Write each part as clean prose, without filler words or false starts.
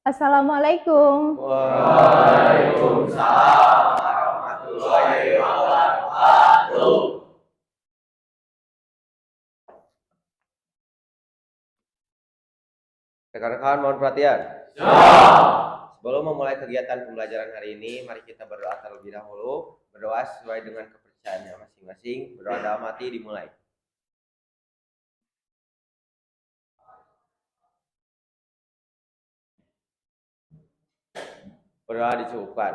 Assalamualaikum. Waalaikumsalam warahmatullahi wabarakatuh. Rekan-rekan mohon perhatian. Sebelum memulai kegiatan pembelajaran hari ini, mari kita berdoa terlebih dahulu. Berdoa sesuai dengan kepercayaannya masing-masing. Berdoa dalam hati dimulai. Berdoa dicukupkan.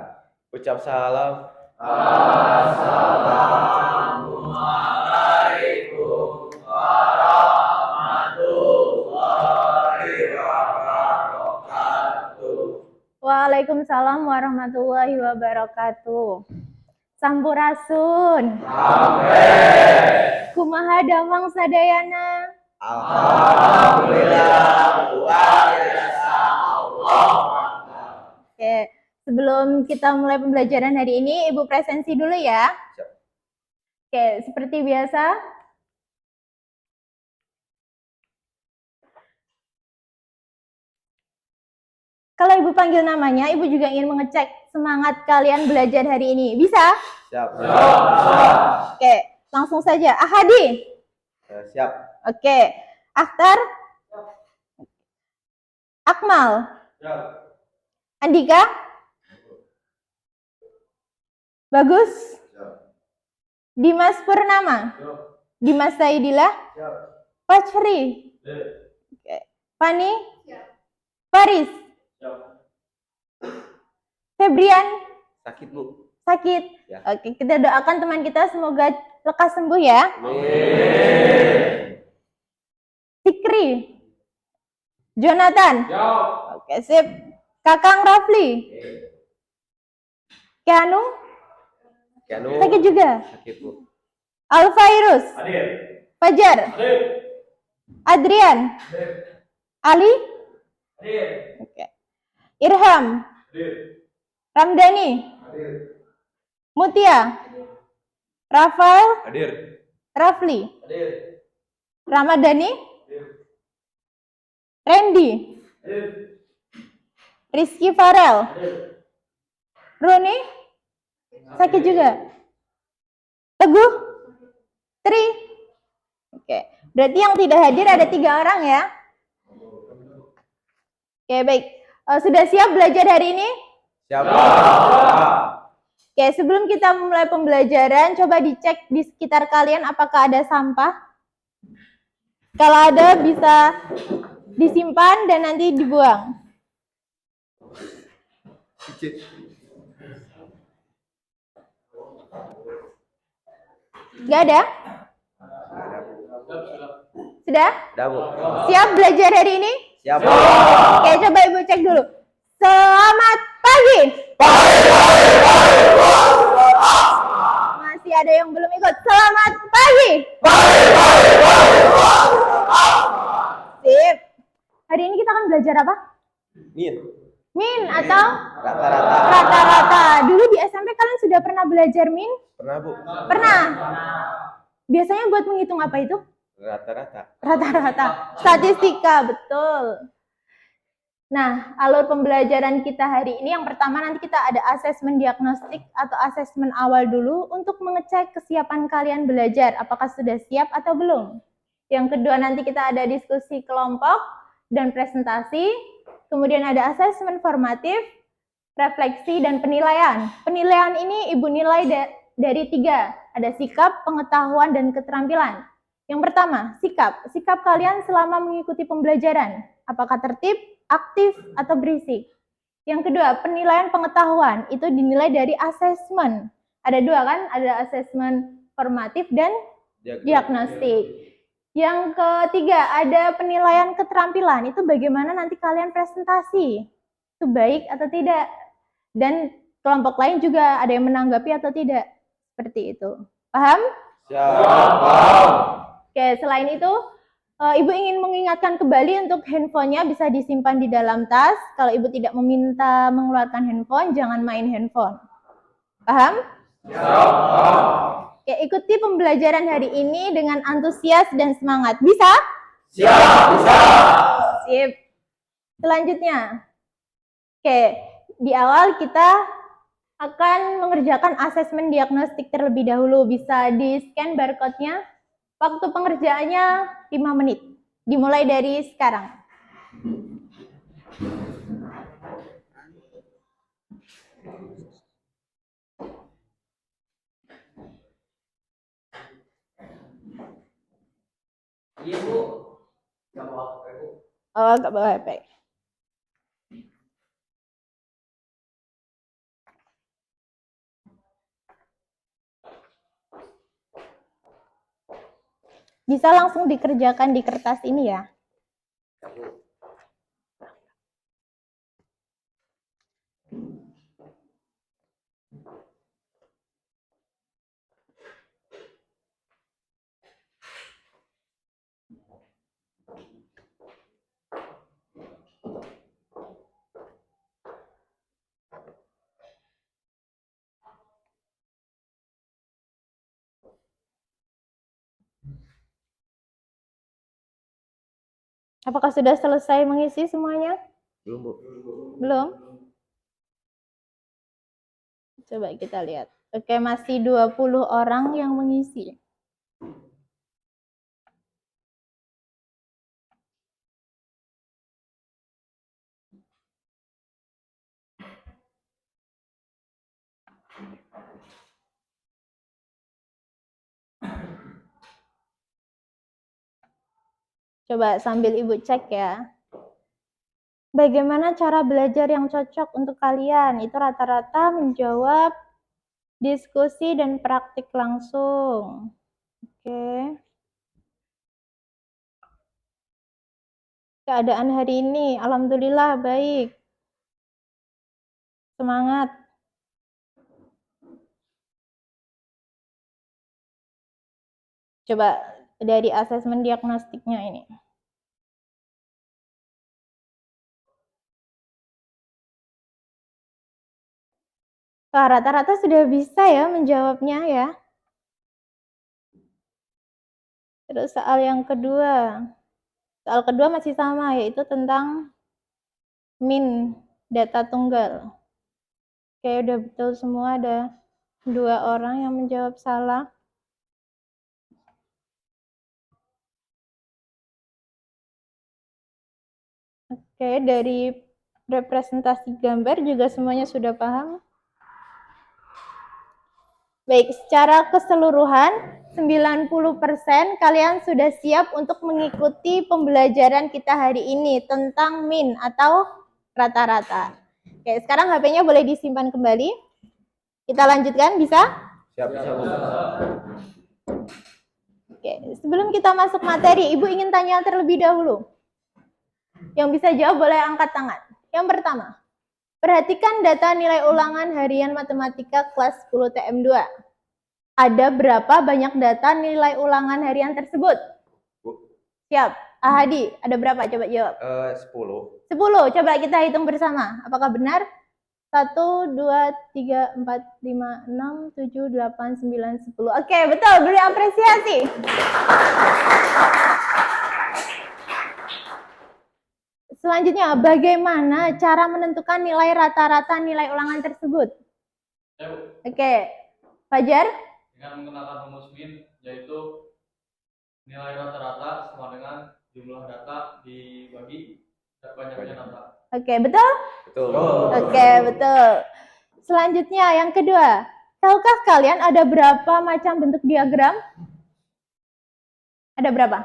Ucap salam. Assalamualaikum warahmatullahi wabarakatuh. Waalaikumsalam warahmatullahi wabarakatuh. Sampurasun. Amin. Kumaha damang sadayana. Alhamdulillah, luar biasa Allah. Oke, sebelum kita mulai pembelajaran hari ini, Ibu presensi dulu ya. Siap. Oke, seperti biasa. Kalau Ibu panggil namanya, Ibu juga ingin mengecek semangat kalian belajar hari ini. Bisa? Siap. Oke, langsung saja. Ahadi. Siap. Oke. Akhtar. Akmal. Siap. Andika. Bagus. Siap. Dimas Purnama. Siap. Dimas Saidillah. Siap. Fajri. Oke. Fani. Siap. Faris. Siap. Febrian. Sakit, Bu. Sakit. Ya. Oke, kita doakan teman kita semoga lekas sembuh ya. Amin. Fikri. Jonathan. Siap. Oke, sip. Kakang Rafli. Keanu. Kianu. Sakit juga. Sakit, Bu. Alfairus. Hadir. Fajar. Hadir. Adrian. Hadir. Ali. Hadir. Oke. Irham. Hadir. Ramdhani. Hadir. Mutia. Rafael. Hadir. Rafli. Hadir. Ramadhani. Hadir. Randy. Hadir. Rizky Farel. Hadir. Roni. Sakit juga. Teguh. Tri. Oke. Berarti yang tidak hadir ada 3 orang ya. Oke, baik. Sudah siap belajar hari ini? Siap. Oke, sebelum kita mulai pembelajaran, coba dicek di sekitar kalian apakah ada sampah. Kalau ada, bisa disimpan dan nanti dibuang. Nggak ada? Sudah? Dah, Bu. Siap belajar hari ini? Siap. Oke, coba Ibu cek dulu. Selamat pagi. Masih ada yang belum ikut. Selamat pagi. Sip. Hari ini kita akan belajar apa? Min atau Rata-rata. rata-rata. Dulu di SMP kalian sudah pernah belajar min? Pernah, Bu? Pernah. Biasanya buat menghitung apa itu? Rata-rata. Rata-rata. Statistika, betul. Nah, alur pembelajaran kita hari ini yang pertama nanti kita ada asesmen diagnostik atau asesmen awal dulu untuk mengecek kesiapan kalian belajar, apakah sudah siap atau belum. Yang kedua nanti kita ada diskusi kelompok dan presentasi, kemudian ada asesmen formatif, refleksi, dan penilaian. Penilaian ini Ibu nilai dari 3, ada sikap, pengetahuan, dan keterampilan. Yang pertama, sikap. Sikap kalian selama mengikuti pembelajaran. Apakah tertib, aktif, atau berisik. Yang kedua, penilaian pengetahuan. Itu dinilai dari asesmen. Ada 2 kan? Ada asesmen formatif dan diagnostik. Yang ketiga, ada penilaian keterampilan. Itu bagaimana nanti kalian presentasi. Itu baik atau tidak. Dan kelompok lain juga ada yang menanggapi atau tidak. Seperti itu. Paham? Siap. Oke, selain itu Ibu ingin mengingatkan kembali untuk handphonenya bisa disimpan di dalam tas. Kalau ibu tidak meminta mengeluarkan handphone, jangan main handphone. Paham? Oke, ikuti pembelajaran hari ini dengan antusias dan semangat. Bisa? Bisa. Sip. Selanjutnya. Oke, di awal kita akan mengerjakan asesmen diagnostik terlebih dahulu. Bisa di-scan barcode-nya. Waktu pengerjaannya 5 menit. Dimulai dari sekarang. Iya, Bu. Nggak bawa HP, Bu. Oh, nggak bawa HP. Bisa langsung dikerjakan di kertas ini ya. Ya, Bu. Apakah sudah selesai mengisi semuanya? Belum, Bu. Belum? Coba kita lihat. Oke, masih 20 orang yang mengisi. Coba sambil Ibu cek ya. Bagaimana cara belajar yang cocok untuk kalian? Itu rata-rata menjawab diskusi dan praktik langsung. Oke. Keadaan hari ini, alhamdulillah baik. Semangat. Coba dari asesmen diagnostiknya ini. Wah, rata-rata sudah bisa ya menjawabnya ya. Terus soal yang kedua. Soal kedua masih sama, yaitu tentang min data tunggal. Oke, udah betul semua, ada 2 orang yang menjawab salah. Oke, dari representasi gambar juga semuanya sudah paham. Baik, secara keseluruhan 90% kalian sudah siap untuk mengikuti pembelajaran kita hari ini tentang min atau rata-rata. Oke, sekarang HP-nya boleh disimpan kembali. Kita lanjutkan, bisa? Siap, bisa, Bu. Oke, sebelum kita masuk materi, Ibu ingin tanya terlebih dahulu. Yang bisa jawab boleh angkat tangan. Yang pertama, perhatikan data nilai ulangan harian matematika kelas 10 TM2. Ada berapa banyak data nilai ulangan harian tersebut? Bu. Siap. Ahadi, ada berapa? Coba jawab. 10. 10. Coba kita hitung bersama. Apakah benar? 1, 2, 3, 4, 5, 6, 7, 8, 9, 10. Oke, betul. Beri apresiasi. Selanjutnya, bagaimana cara menentukan nilai rata-rata nilai ulangan tersebut? Oke, Fajar? Dengan menggunakan rumus min, yaitu nilai rata-rata sama dengan jumlah data dibagi banyaknya data. Oke, betul? Betul. Oke, betul. Selanjutnya, yang kedua. Tahukah kalian ada berapa macam bentuk diagram? Ada berapa?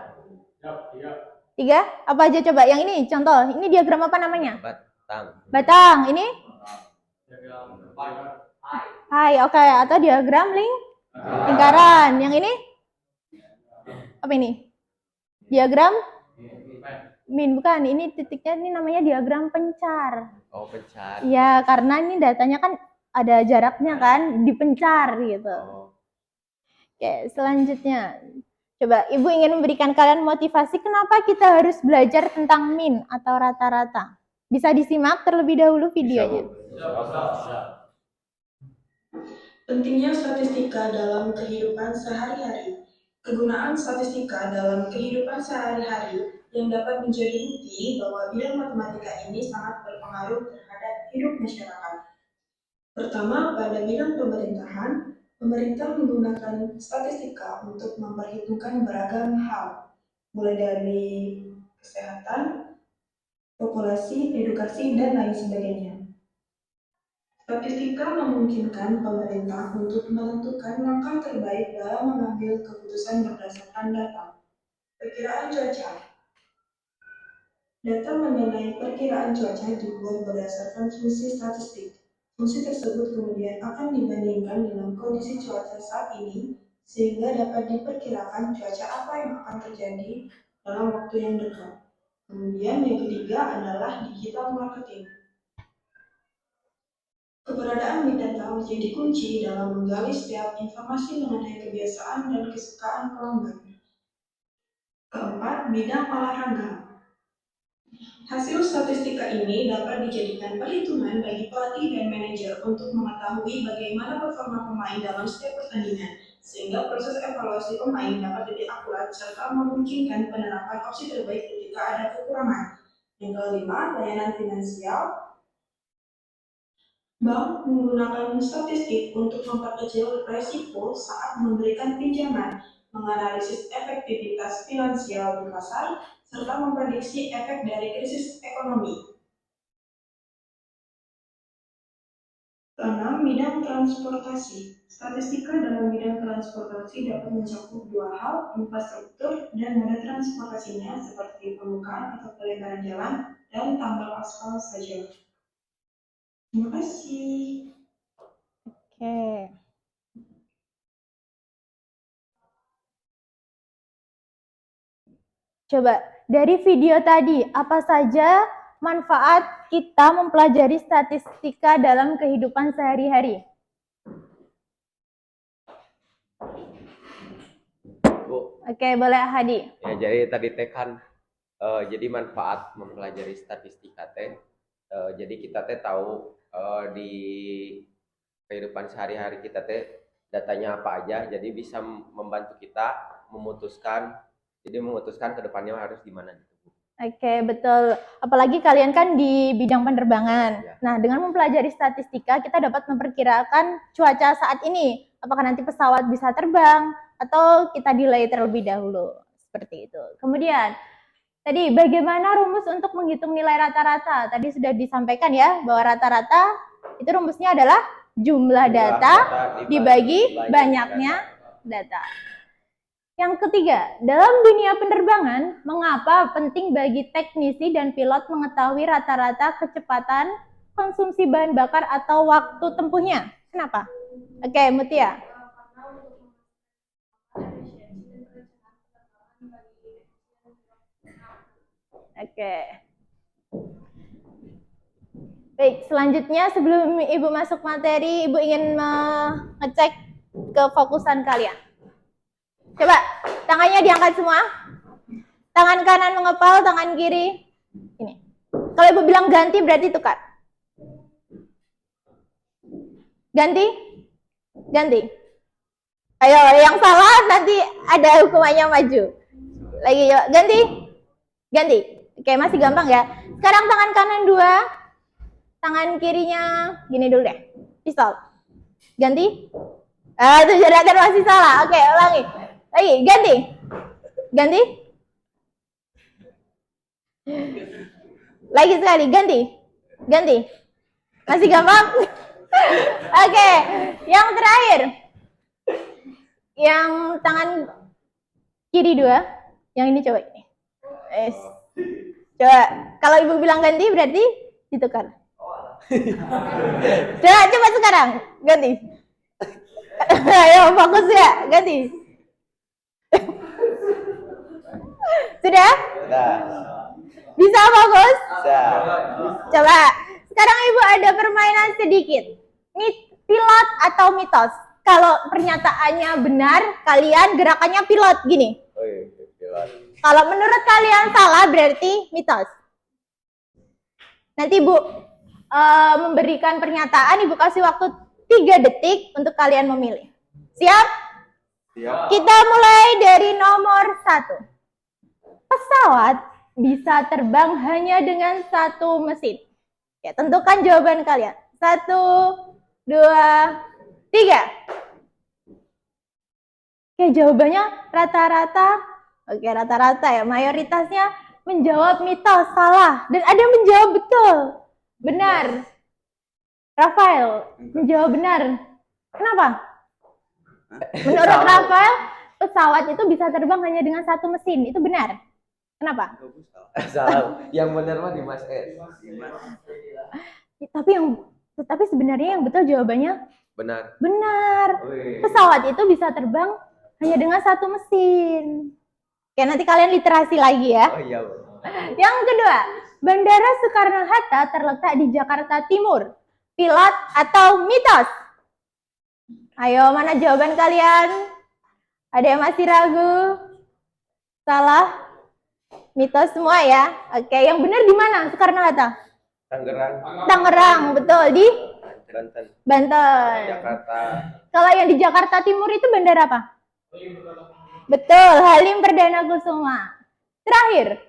Ya. 3? Apa aja coba? Yang ini, contoh. Ini diagram apa namanya? Batang. Batang. Ini? Diagram pie. Hai, oke. Atau diagram lingkaran. Yang ini? Apa ini? Diagram? Min, bukan. Ini titiknya ini namanya diagram pencar. Oh, pencar. Ya, karena ini datanya kan ada jaraknya kan, dipencar gitu. Oh. Oke, selanjutnya. Coba Ibu ingin memberikan kalian motivasi kenapa kita harus belajar tentang min atau rata-rata. Bisa disimak terlebih dahulu videonya. Pentingnya statistika dalam kehidupan sehari-hari. Kegunaan statistika dalam kehidupan sehari-hari yang dapat menjadi bukti bahwa bidang matematika ini sangat berpengaruh terhadap hidup masyarakat. Pertama, pada bidang pemerintahan, pemerintah menggunakan statistika untuk memperhitungkan beragam hal, mulai dari kesehatan, populasi, edukasi, dan lain sebagainya. Statistika memungkinkan pemerintah untuk menentukan langkah terbaik dalam mengambil keputusan berdasarkan data. Perkiraan cuaca. Data mengenai perkiraan cuaca dibuat berdasarkan fungsi statistik. Fungsi tersebut kemudian akan dibandingkan dengan kondisi cuaca saat ini, sehingga dapat diperkirakan cuaca apa yang akan terjadi dalam waktu yang dekat. Kemudian yang ketiga adalah digital marketing. Keberadaan big data menjadi kunci dalam menggali setiap informasi mengenai kebiasaan dan kesukaan pelanggan. Keempat, bidang olahraga. Hasil statistika ini dapat dijadikan perhitungan bagi pelatih dan manajer untuk mengetahui bagaimana performa pemain dalam setiap pertandingan, sehingga proses evaluasi pemain dapat lebih akurat serta memungkinkan penerapan opsi terbaik ketika ada kekurangan. Yang kelima, layanan finansial. Bank menggunakan statistik untuk memperkecil risiko saat memberikan pinjaman, menganalisis efektivitas finansial di pasar, serta memprediksi efek dari krisis ekonomi. Keenam, bidang transportasi. Statistika dalam bidang transportasi dapat mencakup dua hal, infrastruktur dan moda transportasinya seperti pembukaan atau pelebaran jalan dan tambal aspal saja. Terima kasih. Oke. Coba dari video tadi, apa saja manfaat kita mempelajari statistika dalam kehidupan sehari-hari? Bu. Oke, boleh Hadi. Ya, jadi tadi teh kan jadi manfaat mempelajari statistika teh. Jadi kita teh tahu di kehidupan sehari-hari kita teh datanya apa aja, jadi bisa membantu kita memutuskan. Jadi memutuskan ke depannya harus gimana gitu. Oke, betul. Apalagi kalian kan di bidang penerbangan. Ya. Nah, dengan mempelajari statistika, kita dapat memperkirakan cuaca saat ini. Apakah nanti pesawat bisa terbang, atau kita delay terlebih dahulu. Seperti itu. Kemudian, tadi bagaimana rumus untuk menghitung nilai rata-rata? Tadi sudah disampaikan ya, bahwa rata-rata itu rumusnya adalah jumlah data dibagi banyaknya data. Yang ketiga, dalam dunia penerbangan, mengapa penting bagi teknisi dan pilot mengetahui rata-rata kecepatan konsumsi bahan bakar atau waktu tempuhnya? Kenapa? Oke, Mutia. Oke. Baik, selanjutnya sebelum Ibu masuk materi, Ibu ingin mengecek kefokusan kalian. Coba, tangannya diangkat semua. Tangan kanan mengepal, tangan kiri. Ini. Kalau Ibu bilang ganti, berarti tukar. Ganti? Ganti. Ayo, yang salah nanti ada hukumannya maju. Lagi, yuk. Ganti? Ganti. Oke, masih gampang ya. Sekarang tangan kanan 2. Tangan kirinya, gini dulu deh. Pistol. Ganti? Itu gerakan masih salah. Oke, ulangi. Lagi, ganti. Ganti. Lagi sekali, ganti. Ganti. Masih gampang? Oke, yang terakhir. Yang tangan kiri 2. Yang ini coba ini. Coba, kalau Ibu bilang ganti berarti ditukar. Coba sekarang, ganti. Ayo fokus ya, ganti. Sudah? Bisa fokus? Bisa. Coba. Sekarang Ibu ada permainan sedikit. Pilot atau mitos? Kalau pernyataannya benar, kalian gerakannya pilot gini. pilot. Kalau menurut kalian salah berarti mitos. Nanti Ibu memberikan pernyataan, Ibu kasih waktu 3 detik untuk kalian memilih. Siap? Siap. Kita mulai dari nomor 1. Pesawat bisa terbang hanya dengan 1 mesin. Oke, tentukan jawaban kalian. 1, 2, 3. Oke, jawabannya rata-rata. Oke, rata-rata ya. Mayoritasnya menjawab mitos, salah. Dan ada yang menjawab betul. Benar. Rafael menjawab benar. Kenapa? Menurut Rafael, pesawat itu bisa terbang hanya dengan 1 mesin. Itu benar. Kenapa? Salah. Yang benar mah di Mas S. Tapi sebenarnya yang betul jawabannya Benar. benar. Wih. Pesawat itu bisa terbang hanya dengan 1 mesin. Oke, nanti kalian literasi lagi ya. Oh iya, Bu. Yang kedua, Bandara Soekarno-Hatta terletak di Jakarta Timur. Pilot atau mitos? Ayo, mana jawaban kalian? Ada yang masih ragu? Salah? Mitos semua ya? Oke, yang benar di mana Soekarno-Hatta? Tangerang, Tangerang, betul. Di Banten, Banten. Jakarta. Kalau yang di Jakarta Timur itu bandara apa? Betul, Halim Perdana Kusuma. Terakhir,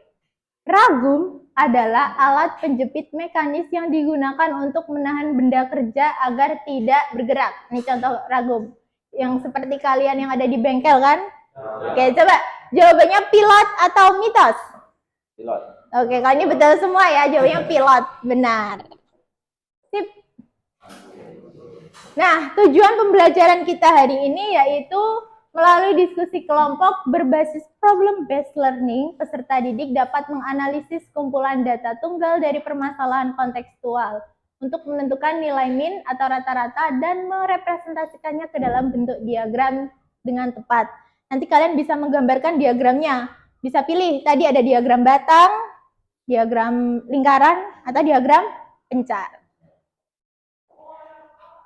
ragum adalah alat penjepit mekanis yang digunakan untuk menahan benda kerja agar tidak bergerak. Ini contoh ragum. Yang seperti kalian yang ada di bengkel kan? Oke, coba jawabannya pilot atau mitos? Pilot. Oke, kali ini betul semua ya, jawabannya pilot. Benar. Sip. Nah, tujuan pembelajaran kita hari ini yaitu melalui diskusi kelompok berbasis problem-based learning, peserta didik dapat menganalisis kumpulan data tunggal dari permasalahan kontekstual untuk menentukan nilai min atau rata-rata dan merepresentasikannya ke dalam bentuk diagram dengan tepat. Nanti kalian bisa menggambarkan diagramnya. Bisa pilih, tadi ada diagram batang, diagram lingkaran, atau diagram pencar.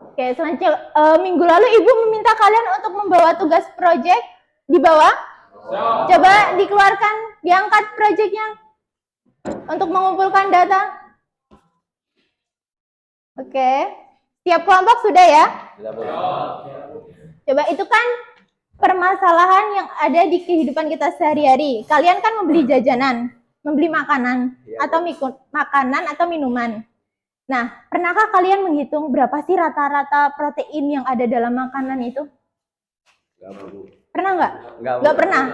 Oke, selanjutnya minggu lalu Ibu meminta kalian untuk membawa tugas proyek di bawah. Coba dikeluarkan, diangkat proyeknya untuk mengumpulkan data. Oke, tiap kelompok sudah ya? Coba itu kan permasalahan yang ada di kehidupan kita sehari-hari. Kalian kan membeli jajanan, membeli makanan atau minuman. Nah, pernahkah kalian menghitung berapa sih rata-rata protein yang ada dalam makanan itu? Enggak, Bu. Pernah nggak? Enggak pernah.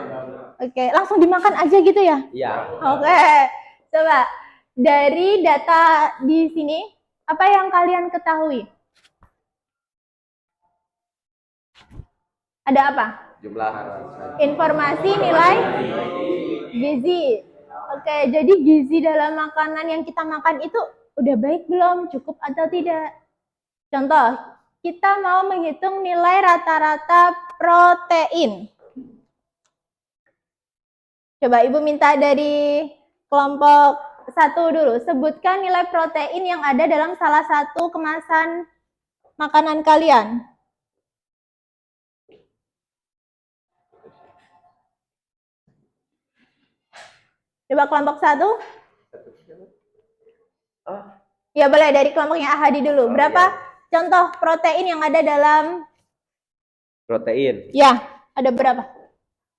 Oke, langsung dimakan aja gitu ya? Iya. Oke, coba dari data di sini, apa yang kalian ketahui? Ada apa? Jumlah Informasi nilai gizi. Oke, jadi gizi dalam makanan yang kita makan itu udah baik belum? Cukup atau tidak? Contoh, kita mau menghitung nilai rata-rata protein. Coba Ibu minta dari kelompok 1 dulu. Sebutkan nilai protein yang ada dalam salah satu kemasan makanan kalian. Coba kelompok 1. Ya boleh dari kelompoknya Ahadi dulu. Berapa contoh protein yang ada dalam? protein? Ya, ada berapa?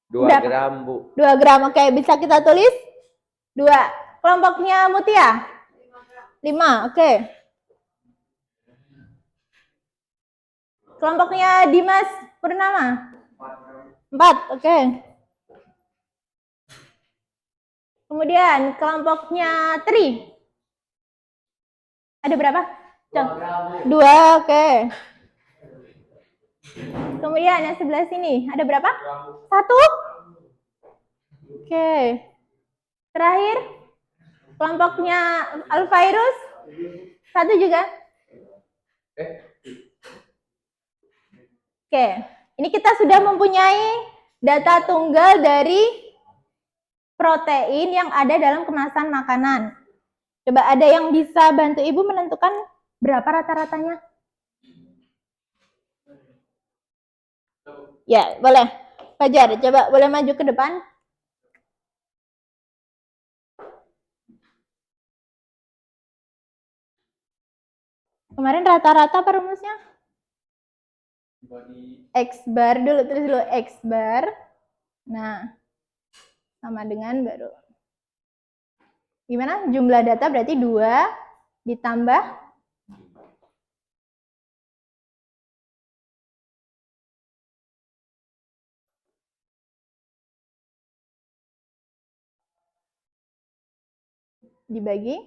2 Berapa? gram, Bu. 2 gram. Oke, bisa kita tulis? 2. Kelompoknya Mutia? 5. Oke. Kelompoknya Dimas Purnama? 4. Oke. Kemudian kelompoknya Tri? Ada berapa? 2, oke. Kemudian yang sebelah sini, ada berapa? 1? Oke. Terakhir, kelompoknya Alfairus? 1 juga? Oke. Ini kita sudah mempunyai data tunggal dari protein yang ada dalam kemasan makanan. Coba ada yang bisa bantu Ibu menentukan berapa rata-ratanya? Ya, boleh. Fajar, coba boleh maju ke depan? Kemarin rata-rata apa rumusnya? Dibagi X bar dulu, terus dulu X bar. Nah, sama dengan baru. Gimana? Jumlah data berarti 2 ditambah dibagi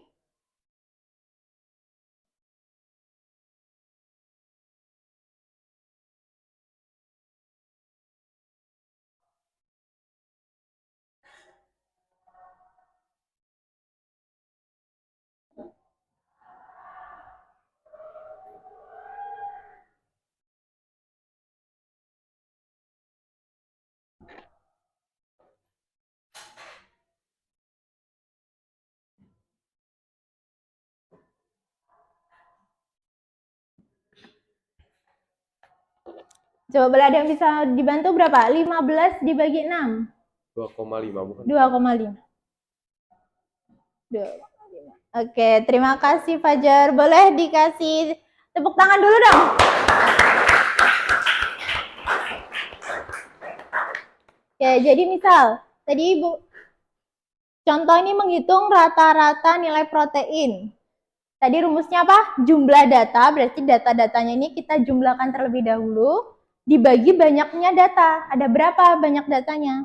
coba boleh ada yang bisa dibantu berapa? 15 dibagi 6. 2,5 bukan? 2,5. 2,5. Oke, terima kasih Fajar. Boleh dikasih tepuk tangan dulu dong. Oke, jadi misal tadi Ibu contoh ini menghitung rata-rata nilai protein. Tadi rumusnya apa? Jumlah data, berarti data-datanya ini kita jumlahkan terlebih dahulu, dibagi banyaknya data. Ada berapa banyak datanya?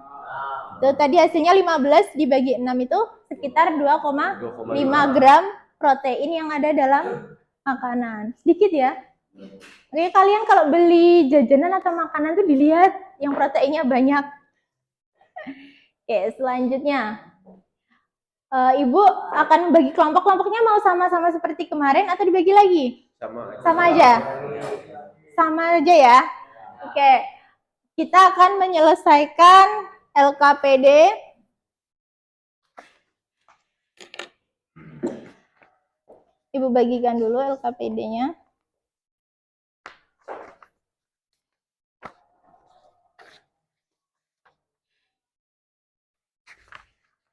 Tuh, tadi hasilnya 15 dibagi 6 itu sekitar 2,5 gram protein yang ada dalam makanan. Sedikit ya. Oke, kalian kalau beli jajanan atau makanan tuh dilihat yang proteinnya banyak. Oke, selanjutnya. Ibu akan bagi kelompok-kelompoknya mau sama-sama seperti kemarin atau dibagi lagi? Sama aja. Sama aja ya. Oke. Kita akan menyelesaikan LKPD. Ibu bagikan dulu LKPD-nya.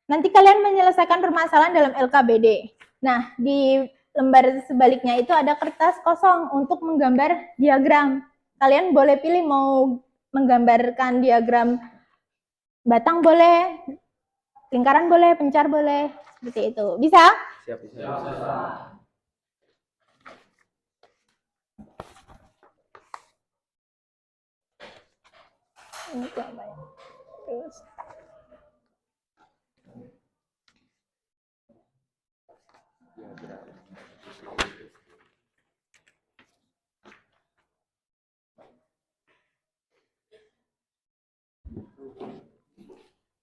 Nanti kalian menyelesaikan permasalahan dalam LKPD. Nah, di lembar sebaliknya itu ada kertas kosong untuk menggambar diagram. Kalian boleh pilih mau menggambarkan diagram batang boleh, lingkaran boleh, pencar boleh, seperti itu. Bisa? Siap. Ini gambarnya. Terus.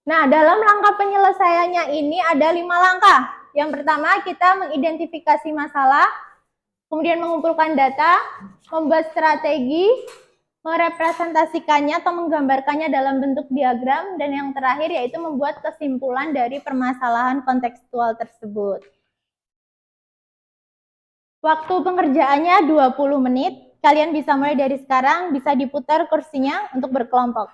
Nah, dalam langkah penyelesaiannya ini ada 5 langkah. Yang pertama, kita mengidentifikasi masalah, kemudian mengumpulkan data, membuat strategi, merepresentasikannya atau menggambarkannya dalam bentuk diagram, dan yang terakhir yaitu membuat kesimpulan dari permasalahan kontekstual tersebut. Waktu pengerjaannya 20 menit. Kalian bisa mulai dari sekarang, bisa diputar kursinya untuk berkelompok.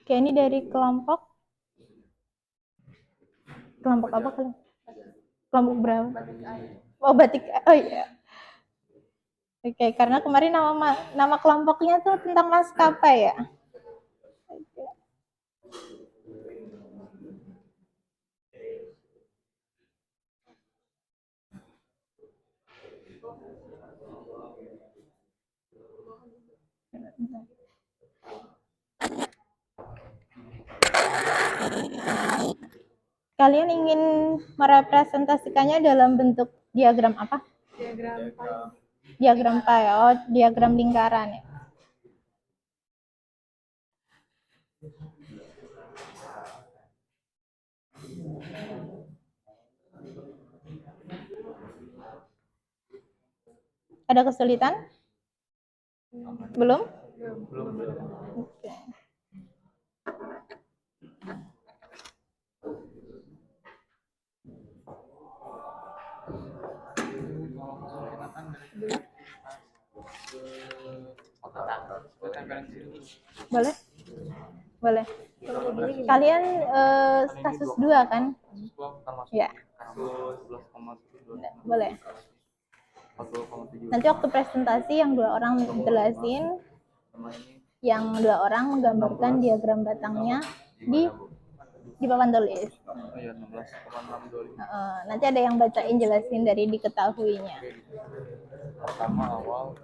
Oke, ini dari kelompok apa kalian? Kelompok berapa? Oh, batik. Oh iya. Oke, karena kemarin nama kelompoknya tuh tentang maskapai ya. Oke. Kalian ingin merepresentasikannya dalam bentuk diagram apa? Diagram pie. Oh, diagram lingkaran ya. Ada kesulitan? Belum? Oke. Boleh? Boleh. Kalian kasus 2 kan? Ya. Boleh. Nanti waktu presentasi yang 2 orang jelasin, yang 2 orang menggambarkan diagram batangnya di papan tulis. Nanti ada yang bacain jelasin dari diketahuinya. Pertama awal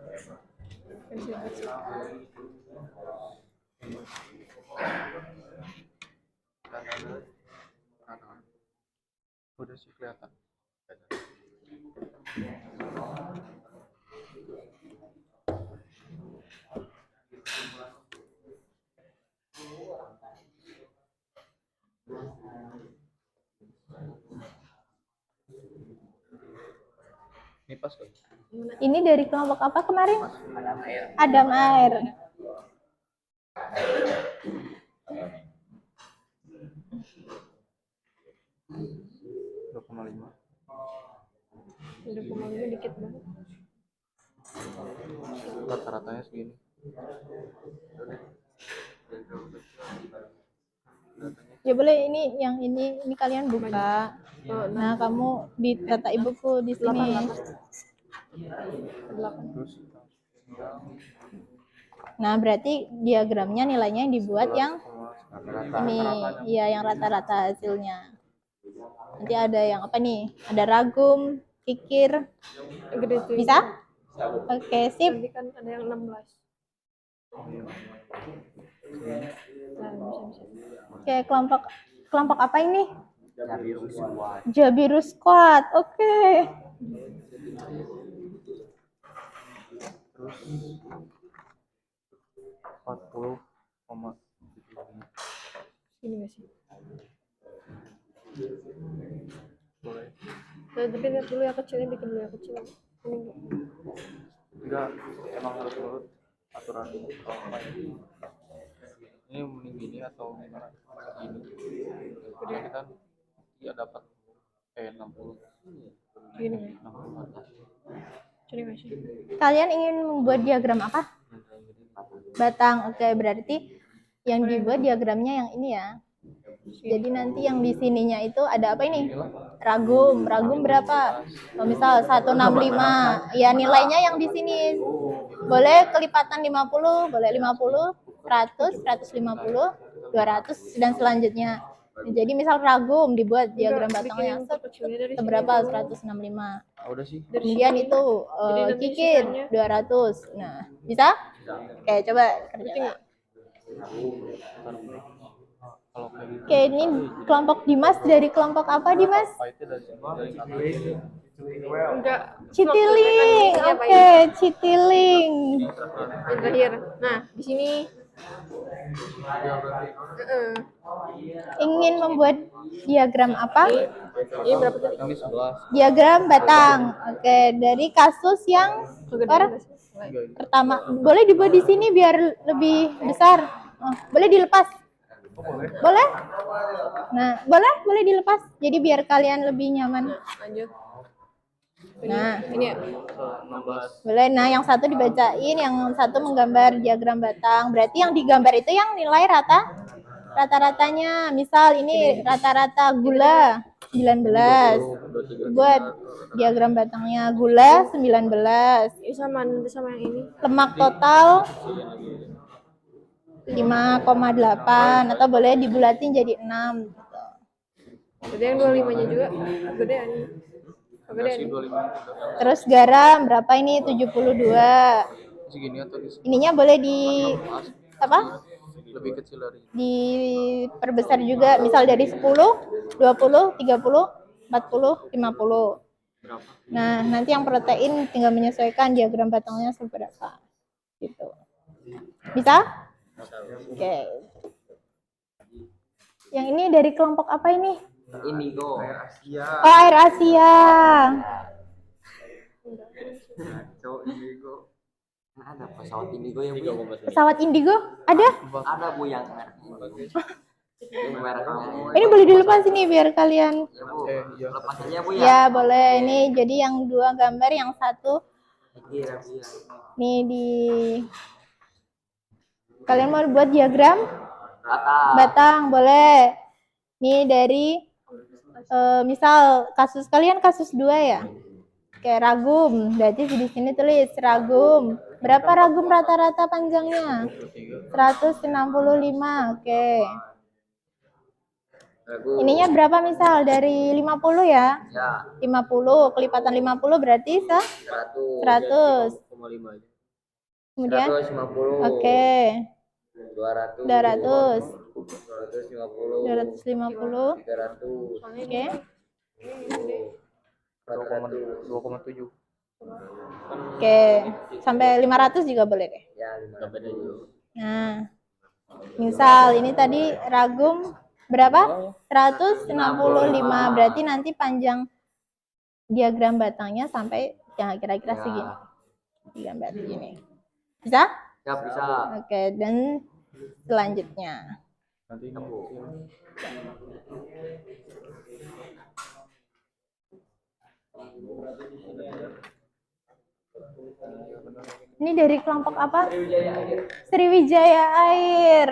udah sih kelihatan. Ini pas kan? Ini dari kelompok apa kemarin? Adam Air. Dikit banget. Rata-ratanya segini. Ya boleh, ini yang ini kalian buka. Nah, kamu ditata ibuku di sini. Nah, berarti diagramnya nilainya yang dibuat yang ini, ya yang rata-rata hasilnya. Nanti ada yang apa nih? Ada ragum, kikir. Gede tuh. Bisa? Oke, sip. Nanti kan ada yang 16. Nah, bisa. Oke, kelompok apa ini? Jabirus Squad. Oke. Terus 40, Ini nggak sih? boleh. Nah, tapi lihat dulu yang kecilnya, bikin dulu yang kecil. Ini Enggak, emang harus menurut aturan apa ini? Ini mending gini atau gimana? Gini. Jadi kita ya dapat 60. gini nggak? 60 atas. Ini nggak sih? Kalian ingin membuat diagram apa? Batang. Oke, berarti yang dibuat diagramnya yang ini ya. Jadi nanti yang di sininya itu ada apa ini? Ragum berapa? Oh, misal 165. Ya, nilainya yang di sini. Boleh kelipatan 50, boleh 50, 100, 150, 200 dan selanjutnya. Jadi misal ragum dibuat diagram batangnya seberapa? 165. Udah sih. Kemudian itu kikir 200. Nah, bisa? Oke, coba kerja. Kalau kayak gitu. Oke, ini kelompok Dimas dari kelompok apa, Dimas? Enggak. Citiling. Oke, Citiling. Yang terakhir. Nah, di sini Ingin membuat diagram apa? ini berapa tadi? Ini 11. Diagram batang. Oke, dari kasus yang orang pertama. Boleh dibuat di sini biar lebih besar. Oh, boleh dilepas. Boleh? Nah, boleh dilepas. Jadi biar kalian lebih nyaman. Lanjut. Nah, Ini ya. 16. boleh. Nah, yang satu dibacain, yang satu menggambar diagram batang. Berarti yang digambar itu yang nilai rata-ratanya. Misal ini rata-rata gula 19. Buat diagram batangnya gula 19. Ini sama nanti sama yang ini. Lemak total 5,8 atau boleh dibulatin jadi 6 gitu. Jadi yang 25-nya juga gedean. Gedean. Terus garam berapa ini? 72. Segini atau di Ininya boleh di apa? lebih kecil dari Diperbesar juga, misal dari 10, 20, 30, 40, 50. Nah, nanti yang protein tinggal menyesuaikan diagram batangnya seberapa. Gitu. Bisa? Oke. Yang ini dari kelompok apa ini? Indigo. Oh, Air Asia. Indigo. Ada pesawat Indigo yang Bu. Pesawat Indigo? Ada? Ada Bu yang mereknya. Ini boleh dilepas ini biar kalian. Ya Bu. Lepas aja Bu ya. Ya, boleh. Ini jadi yang dua gambar, yang satu Iya Bu ya. nih di kalian mau buat diagram batang, boleh. Nih dari misal kasus kalian kasus 2 ya. Kayak ragum, berarti di sini tulis ragum. Berapa ragum rata-rata panjangnya? 165. Oke. Ininya berapa misal? Dari 50 ya? Ya. 50, kelipatan 50 berarti 100. 100,5. Kemudian 150. oke. 200. 200. 250. 250. 300. Oke. 2,7. Oke. Sampai 500 juga boleh deh. Ya, 500. Nah, misal ini tadi ragum berapa? 165. Berarti nanti panjang diagram batangnya sampai yang kira-kira segini. Digambar begini. Bisa? Ya bisa. Oke, dan selanjutnya. Nanti Ini dari kelompok apa? Sriwijaya Air.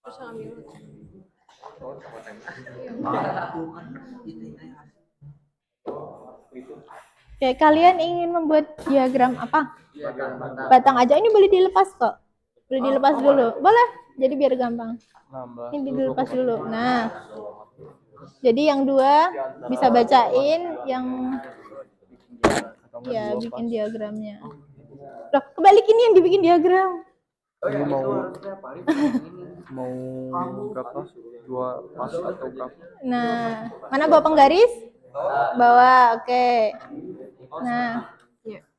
Terus ambil. Oke, kalian ingin membuat diagram apa? Batang aja. Ini boleh dilepas kok. Boleh dilepas dulu. Boleh. Jadi biar gampang. Ini dilepas dulu. Nah, jadi yang dua bisa bacain, yang ya bikin diagramnya. Loh, kebalikin yang dibikin diagram. ini mau berapa? 2 pas atau berapa? Nah, mana bawa penggaris? Bawa, oke.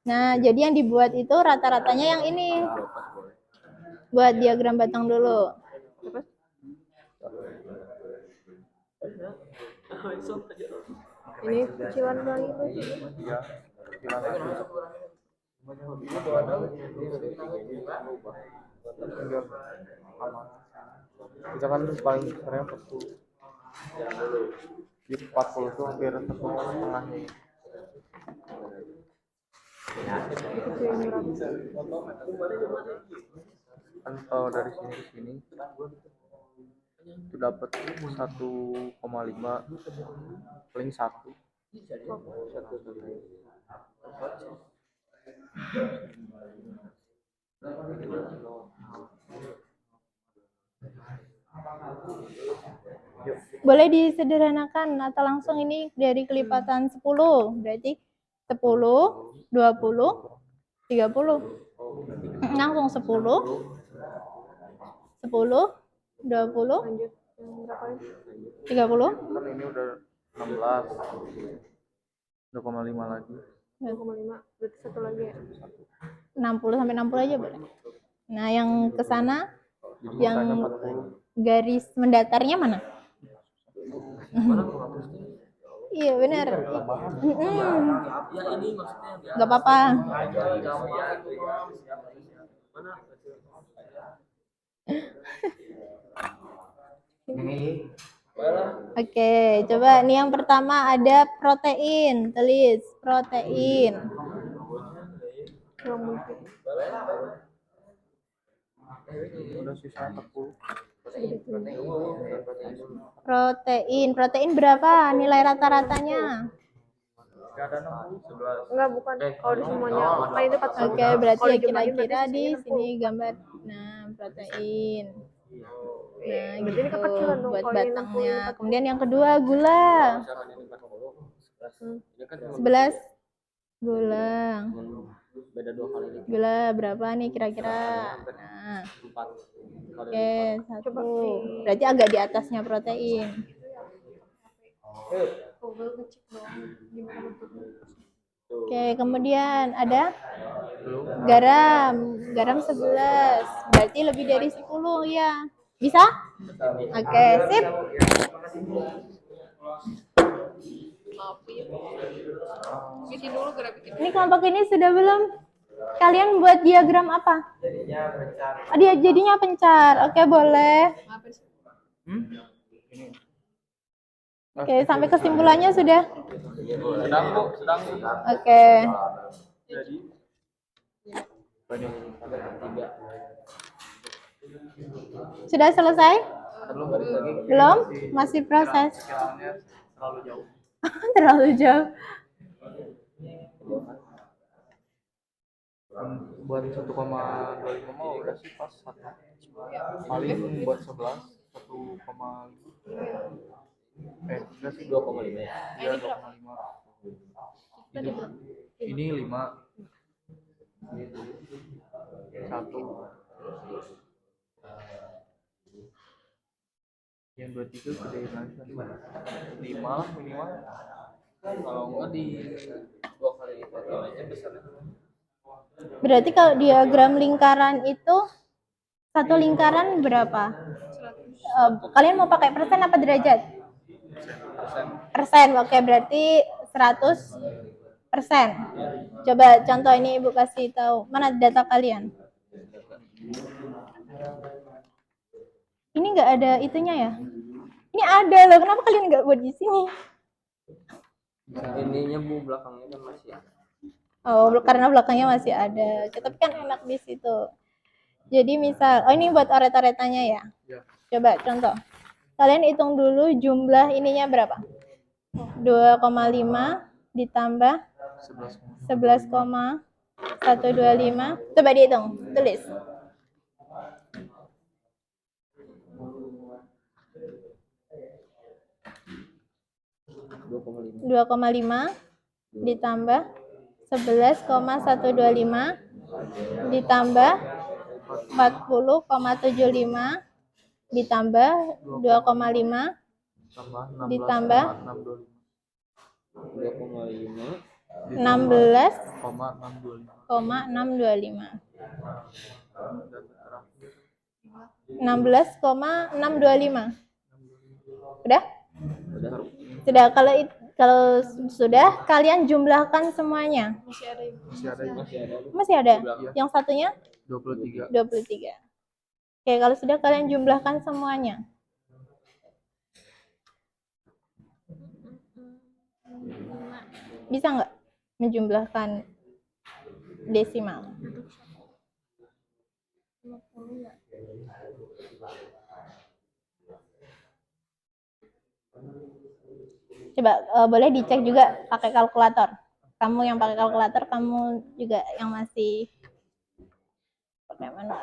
Nah, jadi yang dibuat itu rata-ratanya yang ini. Buat diagram batang dulu. Ini kecilan lagi tuh. Iya. Kecilan lagi. Biar aman. Kita kan paling besarnya 40. Di 40 tuh hampir setengahnya. Kan kalau dari sini ke sini itu dapat 1,5 paling 1. Boleh disederhanakan atau langsung ini dari kelipatan 10. Berarti 10, 20, 30. Langsung 10, 10, 20, Lanjut yang berapa ini? 30. Kan ini udah 16. 2,5 lagi. 2,5. Berarti satu lagi ya. 60 sampai 60 aja boleh. Nah, yang ke sana Jadi yang sisanya 40. garis mendatarnya mana? Iya benar. Gak apa-apa. Oke, coba nih yang pertama ada protein, tulis protein. Udah sisa 40. Protein berapa nilai rata-ratanya? Ada 60, 11. Enggak, bukan. Kalau di semuanya kan itu 40. Oke, berarti Kalau ya dijumlahin berarti kira-kira di sisanya sini 60. gambar. Nah, protein. Nah, Berarti ini gitu kekecilan dong buat kalau ini 60, batangnya. 40. Kemudian yang kedua gula. 11 gula. Beda 2 kali lipat. Gula berapa nih kira-kira? Nah, 4 kali oke, lipat. Coba 1. di Berarti agak di atasnya protein. Google ngecek dong gimana bentuknya. Oke, kemudian ada garam. Garam 11. Berarti lebih dari 10 ya. Bisa? Oke, sip. Bikin dulu grafiknya. Ini kelompok ini sudah belum? Kalian buat diagram apa? Jadinya pencar. Dia jadinya pencar. Oke, boleh. Oke, sampai kesimpulannya sudah? Sedang Bu, sedang. Oke. Jadi banyak ada 3. Sudah selesai? Belum balik lagi. Belum? Masih proses. Kiranya terlalu jauh. Terlalu jauh. Buat 1,25 mah udah sih pas 1. Paling buat 11 1,5. Enggak sih 2,5 ya. Iya 2,5. Ini 5. 1. Yang 23 gedein aja 5 lah minimal. Kalau enggak di 2 kali lipat aja besarnya. Berarti kalau diagram lingkaran itu satu lingkaran berapa? Kalian mau pakai persen apa derajat? Persen. Oke, berarti 100%. Coba contoh ini Ibu kasih tahu. Mana data kalian? Ini nggak ada itunya ya? Ini ada loh. Kenapa kalian nggak buat di sini? Ininya Bu, belakangnya kan masih ada. Oh, karena belakangnya masih ada. Tapi kan enak di situ. Jadi misal, oh ini buat oret-oretannya ya? Ya. Coba contoh. Kalian hitung dulu jumlah ininya berapa? 2,5 ditambah 11,125. Coba dihitung, tulis. 2,5 ditambah 11,125 ditambah 40,75 ditambah 2,5 ditambah 16,625. 16,625. Udah? Sudah. Kalau sudah, kalian jumlahkan semuanya. Masih ada? Yang satunya? 23. 23. Oke, kalau sudah kalian jumlahkan semuanya. Bisa nggak menjumlahkan desimal? Coba boleh dicek juga pakai kalkulator. Kamu yang pakai kalkulator, kamu juga yang masih pakai manual.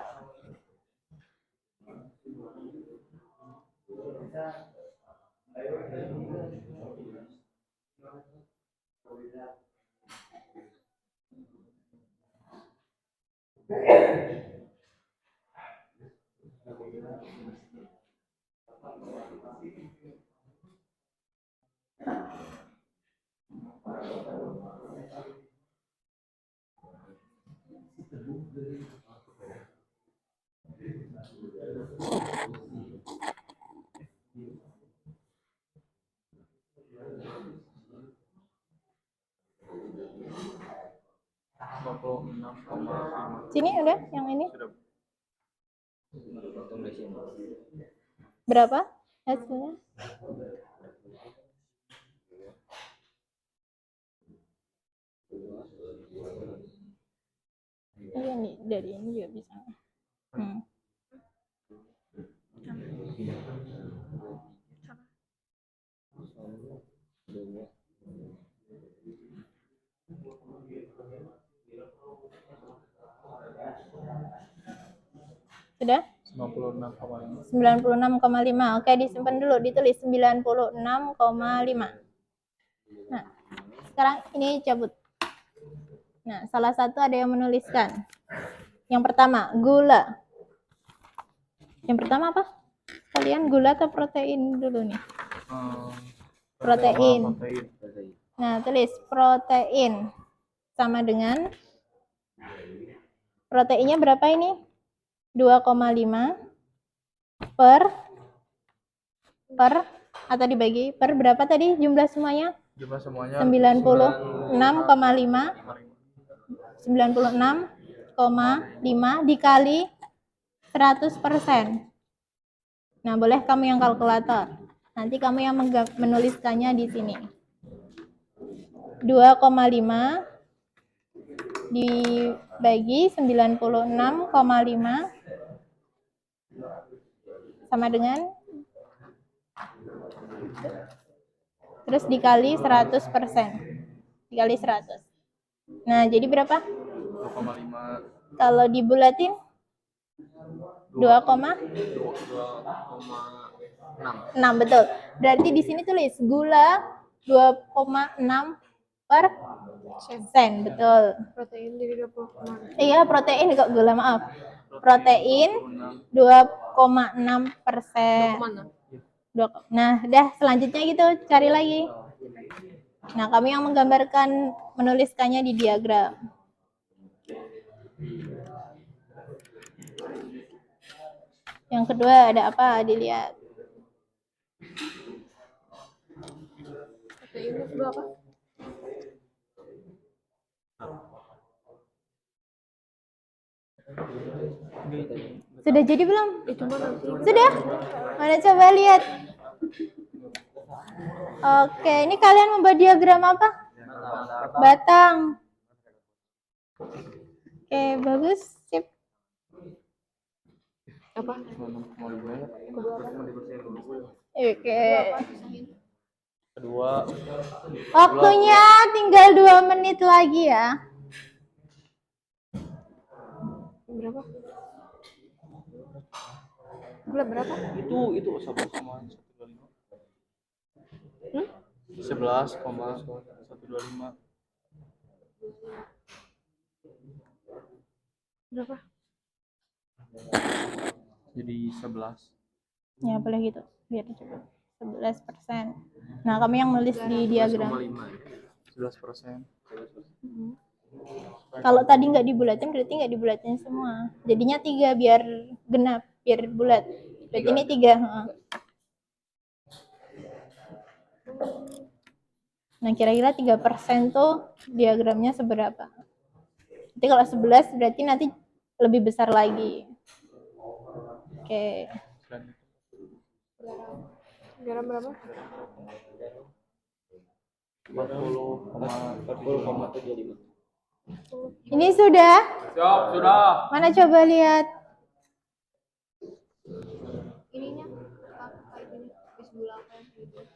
Sini udah yang ini. Berapa hasilnya? Iya nih, dari ini juga bisa. Sudah? 96,5. 96,5. Oke, disimpan dulu, ditulis 96,5. Nah, sekarang ini cabut. Nah, salah satu ada yang menuliskan. Yang pertama, gula. Yang pertama apa? Kalian gula atau protein dulu nih? Protein. Nah, tulis protein sama dengan proteinnya berapa ini? 2,5 per atau dibagi per berapa tadi jumlah semuanya? Jumlah semuanya 96,5 dikali 100%. Nah, boleh kamu yang kalkulator. Nanti kamu yang menuliskannya di sini. 2,5 dibagi 96,5 sama dengan terus dikali 100%. Dikali 100. Nah, jadi berapa? 2,5. Kalau dibulatin 2,6. Betul. Berarti di sini tulis gula 2,6 per sen. Betul. Protein jadi 20,6. Iya, protein kok gula, maaf. Protein 2,6%. Nah, dah selanjutnya gitu, cari lagi. Nah, kami yang menggambarkan, menuliskannya di diagram. Yang kedua ada apa? Dilihat. Protein itu berapa? Sudah jadi belum? Coba nanti. Sudah? Mana coba lihat. Oke, ini kalian membuat diagram apa? Batang. Oke, bagus. Sip. Apa? Oke. Kedua. Waktunya tinggal 2 menit lagi ya. Berapa? Gula berapa? Itu 11,125. 11,125. Berapa? Jadi 11. Ya, boleh gitu. Biar cepet. 11%. Nah, kami yang nulis di diagram. 11%. Kalau tadi nggak dibulatin, berarti nggak dibulatin semua. Jadinya 3 biar genap, biar bulat. Berarti ini 3. Nah, kira-kira 3% tuh diagramnya seberapa? Nanti kalau 11 berarti nanti lebih besar lagi. Oke. Garam berapa? 40,75. Ini sudah? Siap, sudah. Mana coba lihat. Ininya kayak gini, bis gula apa gitu.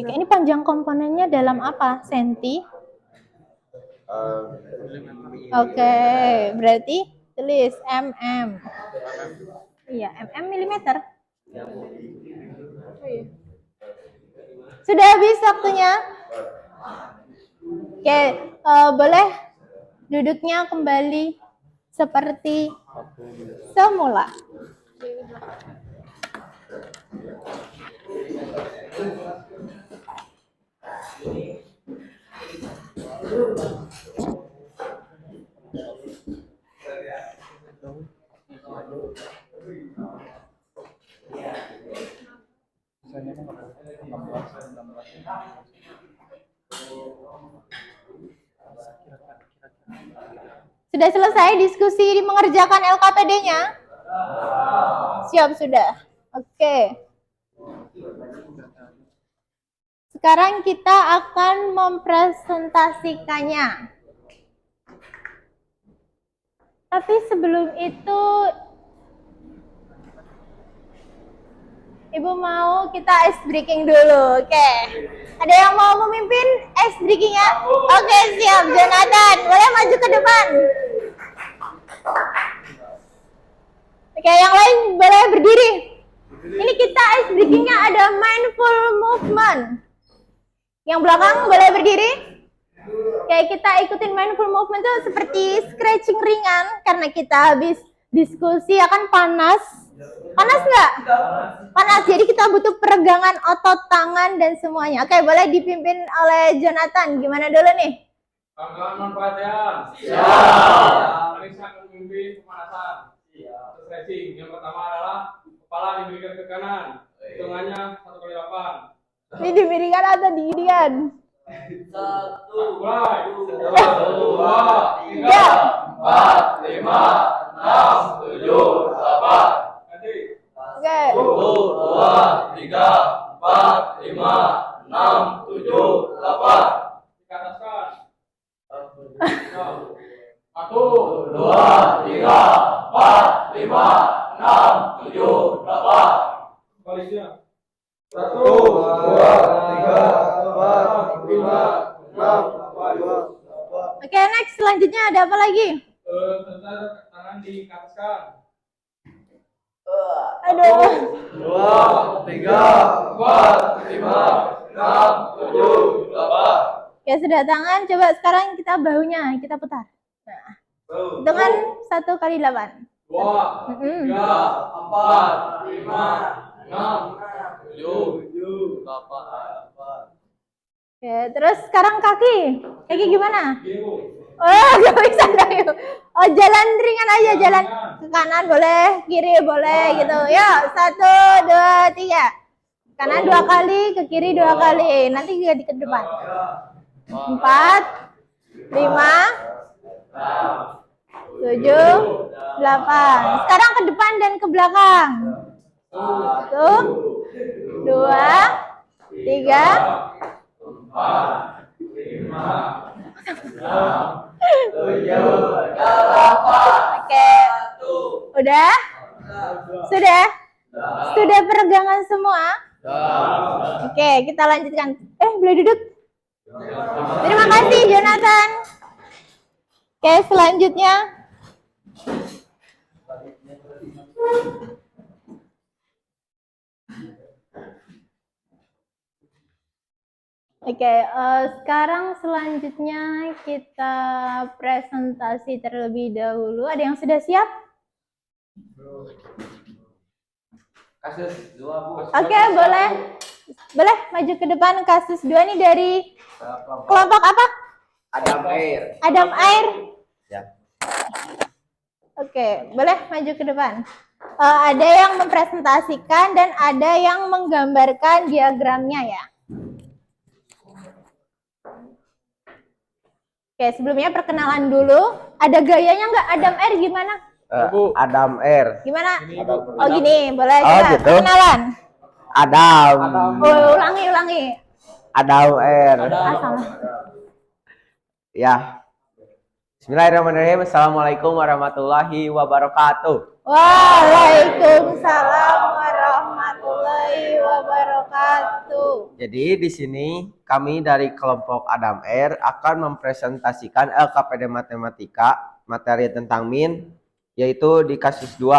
Ini panjang komponennya dalam apa? Senti? Oke, berarti tulis mm. Iya, mm milimeter. Oh iya. Sudah habis waktunya? Oke, boleh duduknya kembali seperti semula. Sudah selesai diskusi mengerjakan LKPD-nya? Siap sudah. Oke. Sekarang kita akan mempresentasikannya. Tapi sebelum itu, Ibu mau kita ice breaking dulu. Oke. Ada yang mau memimpin ice breaking-nya? Oke, siap. Jonathan, boleh maju ke depan. Oke, yang lain boleh berdiri. Ini kita ice breaking-nya ada mindful movement. Yang belakang boleh berdiri. Kayak kita ikutin mindful movement tuh seperti stretching ringan karena kita habis diskusi akan panas. Panas nggak? Panas. Jadi kita butuh peregangan otot tangan dan semuanya. Oke, boleh dipimpin oleh Jonathan. Gimana dulu nih? Kawan-kawan manfaatkan. Siap. Ini saya akan memimpin pemanasan. Siap. Stretching. Yang pertama adalah kepala diberikan ke kanan. Hitungannya 1 kali 8. Ini diberikan atau diginikan? Mulai. 1, 2, 3, 4, 5, 6, 7, 8. Nanti. Oke. 1, 2, 3, 4, 5, 6, 7, 8. Dikataskan. 1, 2, 3, 4, 5, 6, 7, 8. Baliknya. 1, 2, 3, 4, 5, 6, 7. Oke, next selanjutnya ada apa lagi? Sebentar, tangan dikataskan. Aduh. 2, 3, 4, 5, 6, 7, 8. Oke, sudah tangan. Coba sekarang kita bahunya kita putar. Nah, dengan 1 kali 8. 2, 3, 4, 5, 6, 7, 8. Oke, terus sekarang kaki. Kaki gimana? Bingung. Oh, gak bisa dong. Oh, jalan ringan aja, jalan ke kanan boleh, kiri boleh gitu. Yuk, 1, 2, 3. Kanan 2 kali, ke kiri 2 kali. Nanti ganti ke depan. 4, 5, 7, 8. Sekarang ke depan dan ke belakang. 1, 2, 3. 4, 5, 6, 7, Oke. Udah? Sudah? Sudah peregangan semua? Oke, kita lanjutkan. Boleh duduk? Terima kasih, Jonathan. Oke, selanjutnya. Oke, sekarang selanjutnya kita presentasi terlebih dahulu. Ada yang sudah siap? Kasus 2, Bu. Oke, boleh. Boleh maju ke depan. Kasus 2 ini dari kelompok apa? Adam Air. Adam Air. Ya. Oke, boleh maju ke depan. Ada yang mempresentasikan dan ada yang menggambarkan diagramnya ya. Oke, sebelumnya perkenalan dulu. Ada gayanya nggak? Adam Air gimana? Adam Air. Gimana? Oh gini, boleh Oh, coba gitu. perkenalan. Adam. Oh, ulangi. Adam Air. Salah. Ya. Bismillahirrahmanirrahim. Assalamualaikum warahmatullahi wabarakatuh. Waalaikumsalam warahmatullahi wabarakatuh. Jadi di sini kami dari kelompok Adam Air akan mempresentasikan LKPD Matematika materi tentang min, yaitu di kasus 2.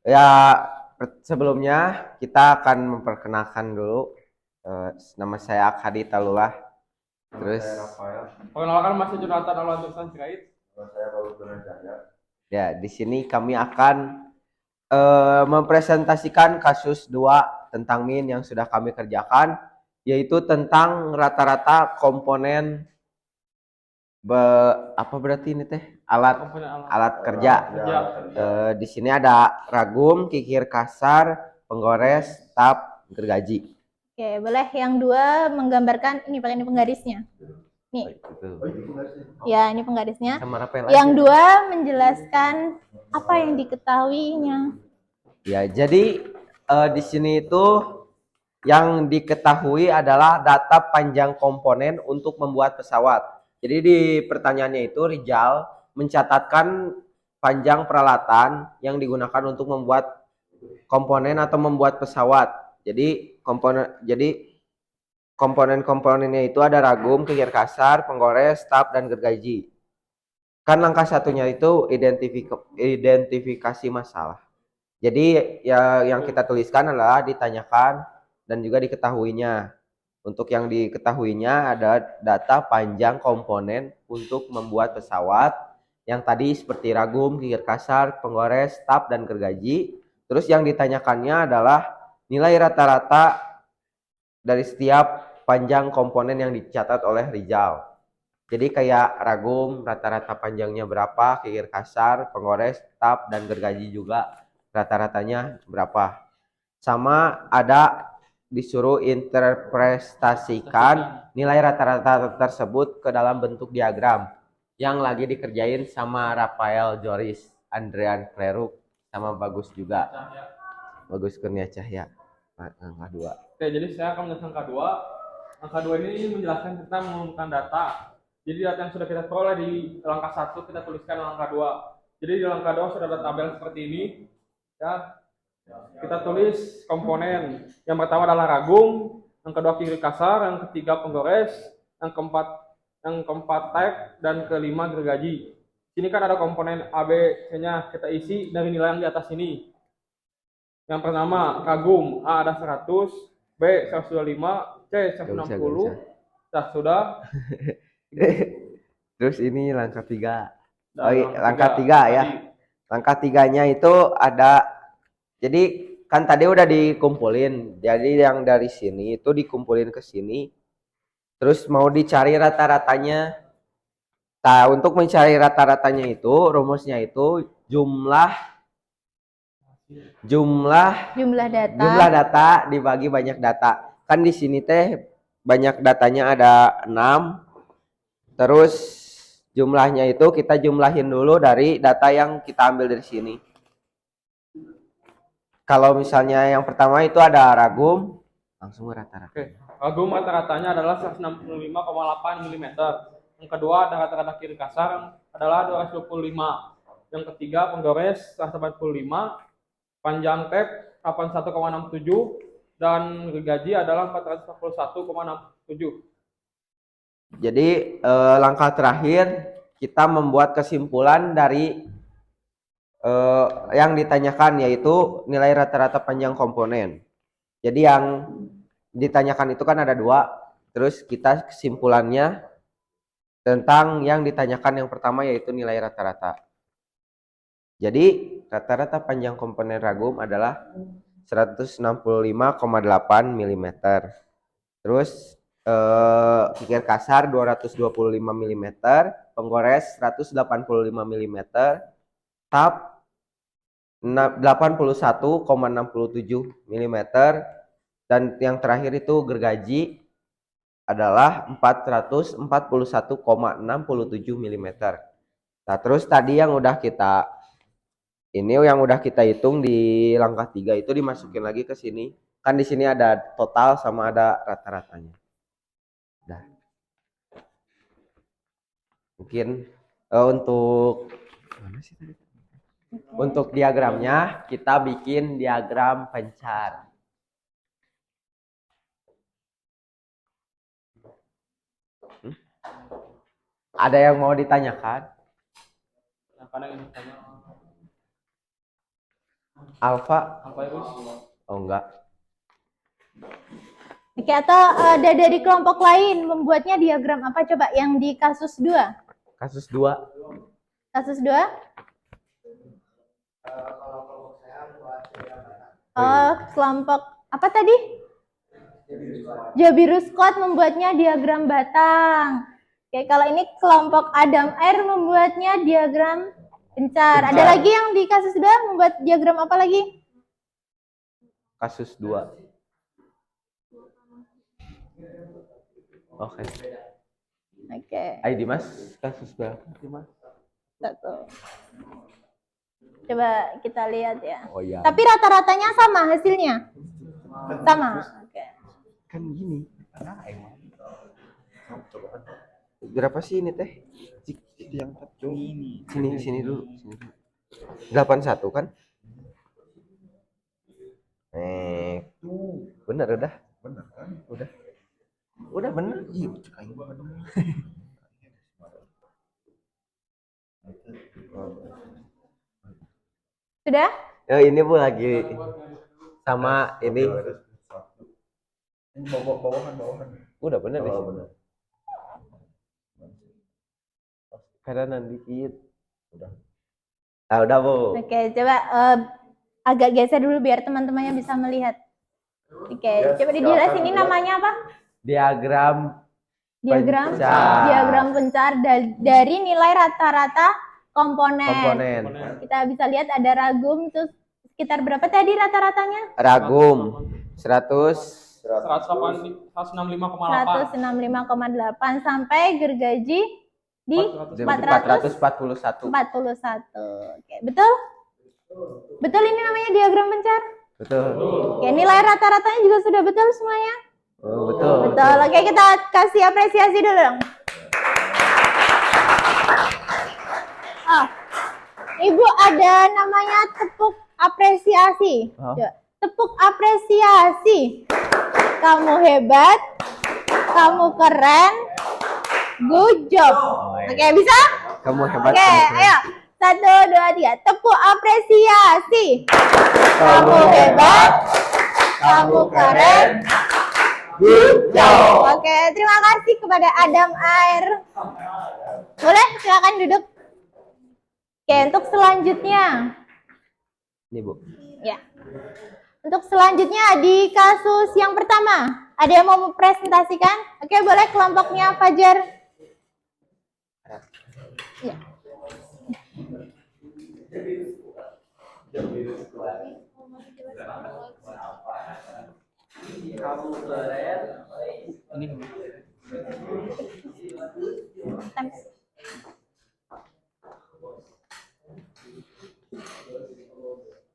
Ya, sebelumnya kita akan memperkenalkan dulu. Nama saya Akhadi Talullah. Terus Perkenalkan masih Jonathan Alantusan Sirait. ya, di sini kami akan mempresentasikan kasus 2 tentang min yang sudah kami kerjakan, yaitu tentang rata-rata komponen apa berarti ini teh? Alat kerja. Di sini ada ragum, kikir kasar, penggores, tap, gergaji. Oke, boleh yang 2 menggambarkan ini pakai ini penggarisnya. Nih. Ya, ini penggarisnya. Sama rapel Yang aja. 2 menjelaskan apa yang diketahuinya. Ya, jadi di sini itu yang diketahui adalah data panjang komponen untuk membuat pesawat. Jadi di pertanyaannya itu Rizal mencatatkan panjang peralatan yang digunakan untuk membuat komponen atau membuat pesawat. Jadi komponen-komponennya itu ada ragum, kikir kasar, penggores, tap, dan gergaji. Kan langkah satunya itu identifikasi masalah. Jadi ya yang kita tuliskan adalah ditanyakan dan juga diketahuinya. Untuk yang diketahuinya ada data panjang komponen untuk membuat pesawat yang tadi seperti ragum, kikir kasar, penggores, staf, dan gergaji. Terus yang ditanyakannya adalah nilai rata-rata dari setiap panjang komponen yang dicatat oleh Rizal. Jadi kayak ragum rata-rata panjangnya berapa, kikir kasar, penggores, staf, dan gergaji juga rata-ratanya berapa. Sama ada disuruh interpretasikan nilai rata-rata tersebut ke dalam bentuk diagram yang lagi dikerjain sama Rafael Joris, Andrean Kleruk, sama Bagus juga. Bagus Kurnia Cahya. Angka 2. Oke, jadi saya akan menjelaskan angka 2. Angka 2 ini menjelaskan tentang mengumpulkan data. Jadi data yang sudah kita peroleh di langkah 1 kita tuliskan dalam angka 2. Jadi di langkah 2 sudah ada tabel seperti ini. Ya. Kita tulis komponen. Yang pertama adalah ragum, yang kedua kikir kasar, yang ketiga penggores, yang keempat tag, dan kelima gergaji. Sini kan ada komponen A, B, C-nya kita isi dari nilai yang di atas ini. Yang pertama, ragum, A ada 100, B 125, C 160. Nah, sudah. Terus ini langkah 3. Nah, langkah 3 ya. Langkah 3-nya itu ada, jadi kan tadi udah dikumpulin. Jadi yang dari sini itu dikumpulin ke sini. Terus mau dicari rata-ratanya. Nah, untuk mencari rata-ratanya itu rumusnya itu jumlah data dibagi banyak data. Kan di sini teh banyak datanya ada 6. Terus jumlahnya itu kita jumlahin dulu dari data yang kita ambil dari sini. Kalau misalnya yang pertama itu ada ragum, langsung rata-rata. Oke. Ragum rata-ratanya adalah 165,8 mm. Yang kedua ada rata-rata kikir kasar adalah 225. Yang ketiga penggores 145, panjang tap 81,67, dan gergaji adalah 441,67. Jadi langkah terakhir kita membuat kesimpulan dari yang ditanyakan, yaitu nilai rata-rata panjang komponen. Jadi yang ditanyakan itu kan ada 2. Terus kita kesimpulannya tentang yang ditanyakan yang pertama, yaitu nilai rata-rata. Jadi rata-rata panjang komponen ragum adalah 165,8 mm. Terus kikir kasar 225 mm, penggores 185 mm, tap 81,67 mm, dan yang terakhir itu gergaji adalah 441,67 mm. Nah, terus tadi yang udah kita hitung di langkah 3 itu dimasukin lagi ke sini. Kan di sini ada total sama ada rata-ratanya. Nah. Mungkin untuk mana sih tadi? Untuk diagramnya kita bikin diagram pencar. Ada yang mau ditanyakan? Alfa? Oh enggak. Oke, atau ada dari kelompok lain membuatnya diagram apa coba yang di kasus 2? Kasus 2. Kasus 2? Oh, kelompok apa tadi? Jabirus Squad membuatnya diagram batang. Oke, kalau ini kelompok Adam R membuatnya diagram pencar. Ada lagi yang di kasus 2 membuat diagram apa lagi? Kasus 2. Oke. Ayo Dimas, kasus berapa Dimas? 1. Coba kita lihat ya. Oh iya. Tapi rata-ratanya sama hasilnya? Sama. Oke. Kan gini. Berapa sih ini teh? Yang sini dulu. 81 kan? Bener udah. Bener kan? Udah bener. Iya, Sudah? Ini Bu lagi sama ini. Bawahan. Udah bener deh. Kanan dikit. Udah. Ah, udah Bu. Oke, coba agak geser dulu biar teman-temannya bisa melihat. Oke, coba dijelasin ini namanya apa? Diagram Diagram pencar. diagram pencar dari nilai rata-rata komponen. Komponen. Kita bisa lihat ada ragum terus sekitar berapa tadi rata-ratanya? Ragum 100 165,8. 165,8 sampai gergaji di 441. 441. Oke, betul? Betul ini namanya diagram pencar? Betul. Oke, nilai rata-ratanya juga sudah betul semuanya? Oh, betul. Betul. Oke, kita kasih apresiasi dulu dong. Oh, Ibu ada namanya tepuk apresiasi. Oh. Coba. Tepuk apresiasi. Kamu hebat, kamu keren, good job. Oke, bisa? Kamu hebat. Oke, ayo. 1, 2, 3. Tepuk apresiasi. Kamu hebat, kamu keren, good job. Oke, terima kasih kepada Adam Air. Boleh, silakan duduk. Oke, untuk selanjutnya. Ini Bu. Ya. Untuk selanjutnya di kasus yang pertama, ada yang mau mempresentasikan? Oke, boleh kelompoknya Fajar. Ya. Ini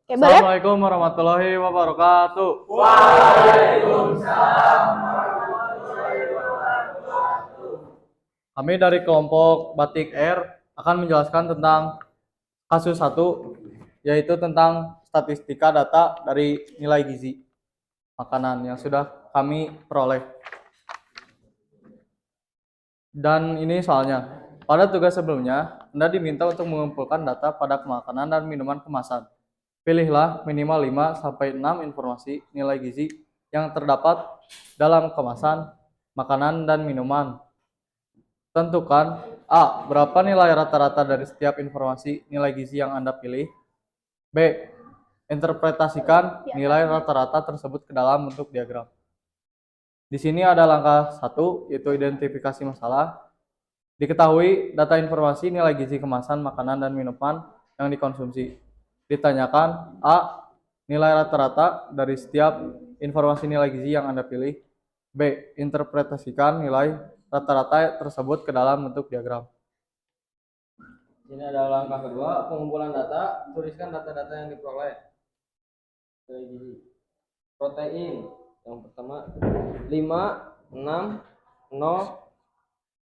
Oke, boleh? Assalamualaikum warahmatullahi wabarakatuh. Kami dari kelompok Batik Air akan menjelaskan tentang kasus 1, yaitu tentang statistika data dari nilai gizi makanan yang sudah kami peroleh. Dan ini soalnya, pada tugas sebelumnya, Anda diminta untuk mengumpulkan data pada makanan dan minuman kemasan. Pilihlah minimal 5-6 informasi nilai gizi yang terdapat dalam kemasan, makanan, dan minuman. Tentukan A. Berapa nilai rata-rata dari setiap informasi nilai gizi yang Anda pilih. B. Interpretasikan nilai rata-rata tersebut ke dalam bentuk diagram. Di sini ada langkah 1, yaitu identifikasi masalah. Diketahui data informasi nilai gizi kemasan, makanan, dan minuman yang dikonsumsi. Ditanyakan A. Nilai rata-rata dari setiap informasi nilai gizi yang Anda pilih. B. Interpretasikan nilai rata-rata tersebut ke dalam bentuk diagram. Ini adalah langkah kedua, pengumpulan data. Tuliskan data-data yang diperoleh. Nilai gizi. Protein. Yang pertama 5, 6, 0,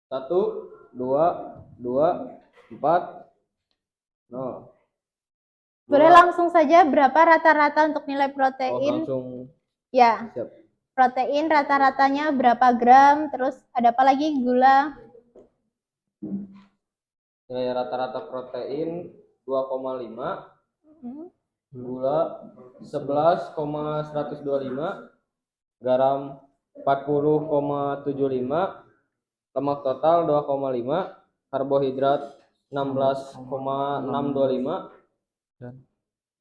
1, 2, 4, 0. Boleh langsung saja berapa rata-rata untuk nilai protein? Langsung Ya. siap. Protein rata-ratanya berapa gram? Terus ada apa lagi? Gula. Nilai rata-rata protein 2,5, gula 11,125, garam 40,75, lemak total 2,5, karbohidrat 16,625,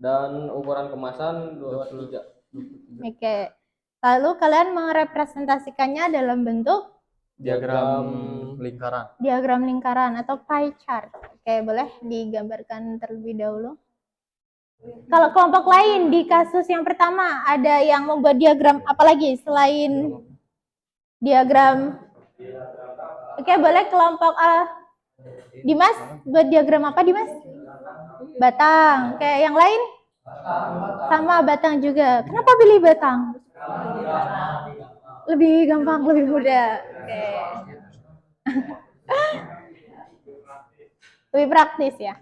dan ukuran kemasan 23. Oke. Lalu kalian merepresentasikannya dalam bentuk Diagram lingkaran atau pie chart. Oke, boleh digambarkan terlebih dahulu. Kalau kelompok lain di kasus yang pertama ada yang membuat diagram apa lagi selain diagram? Oke, boleh kelompok Dimas buat diagram apa Dimas? Batang. Oke, yang lain? Sama batang juga. Kenapa pilih batang? Lebih gampang, lebih mudah. Oke. Lebih praktis ya.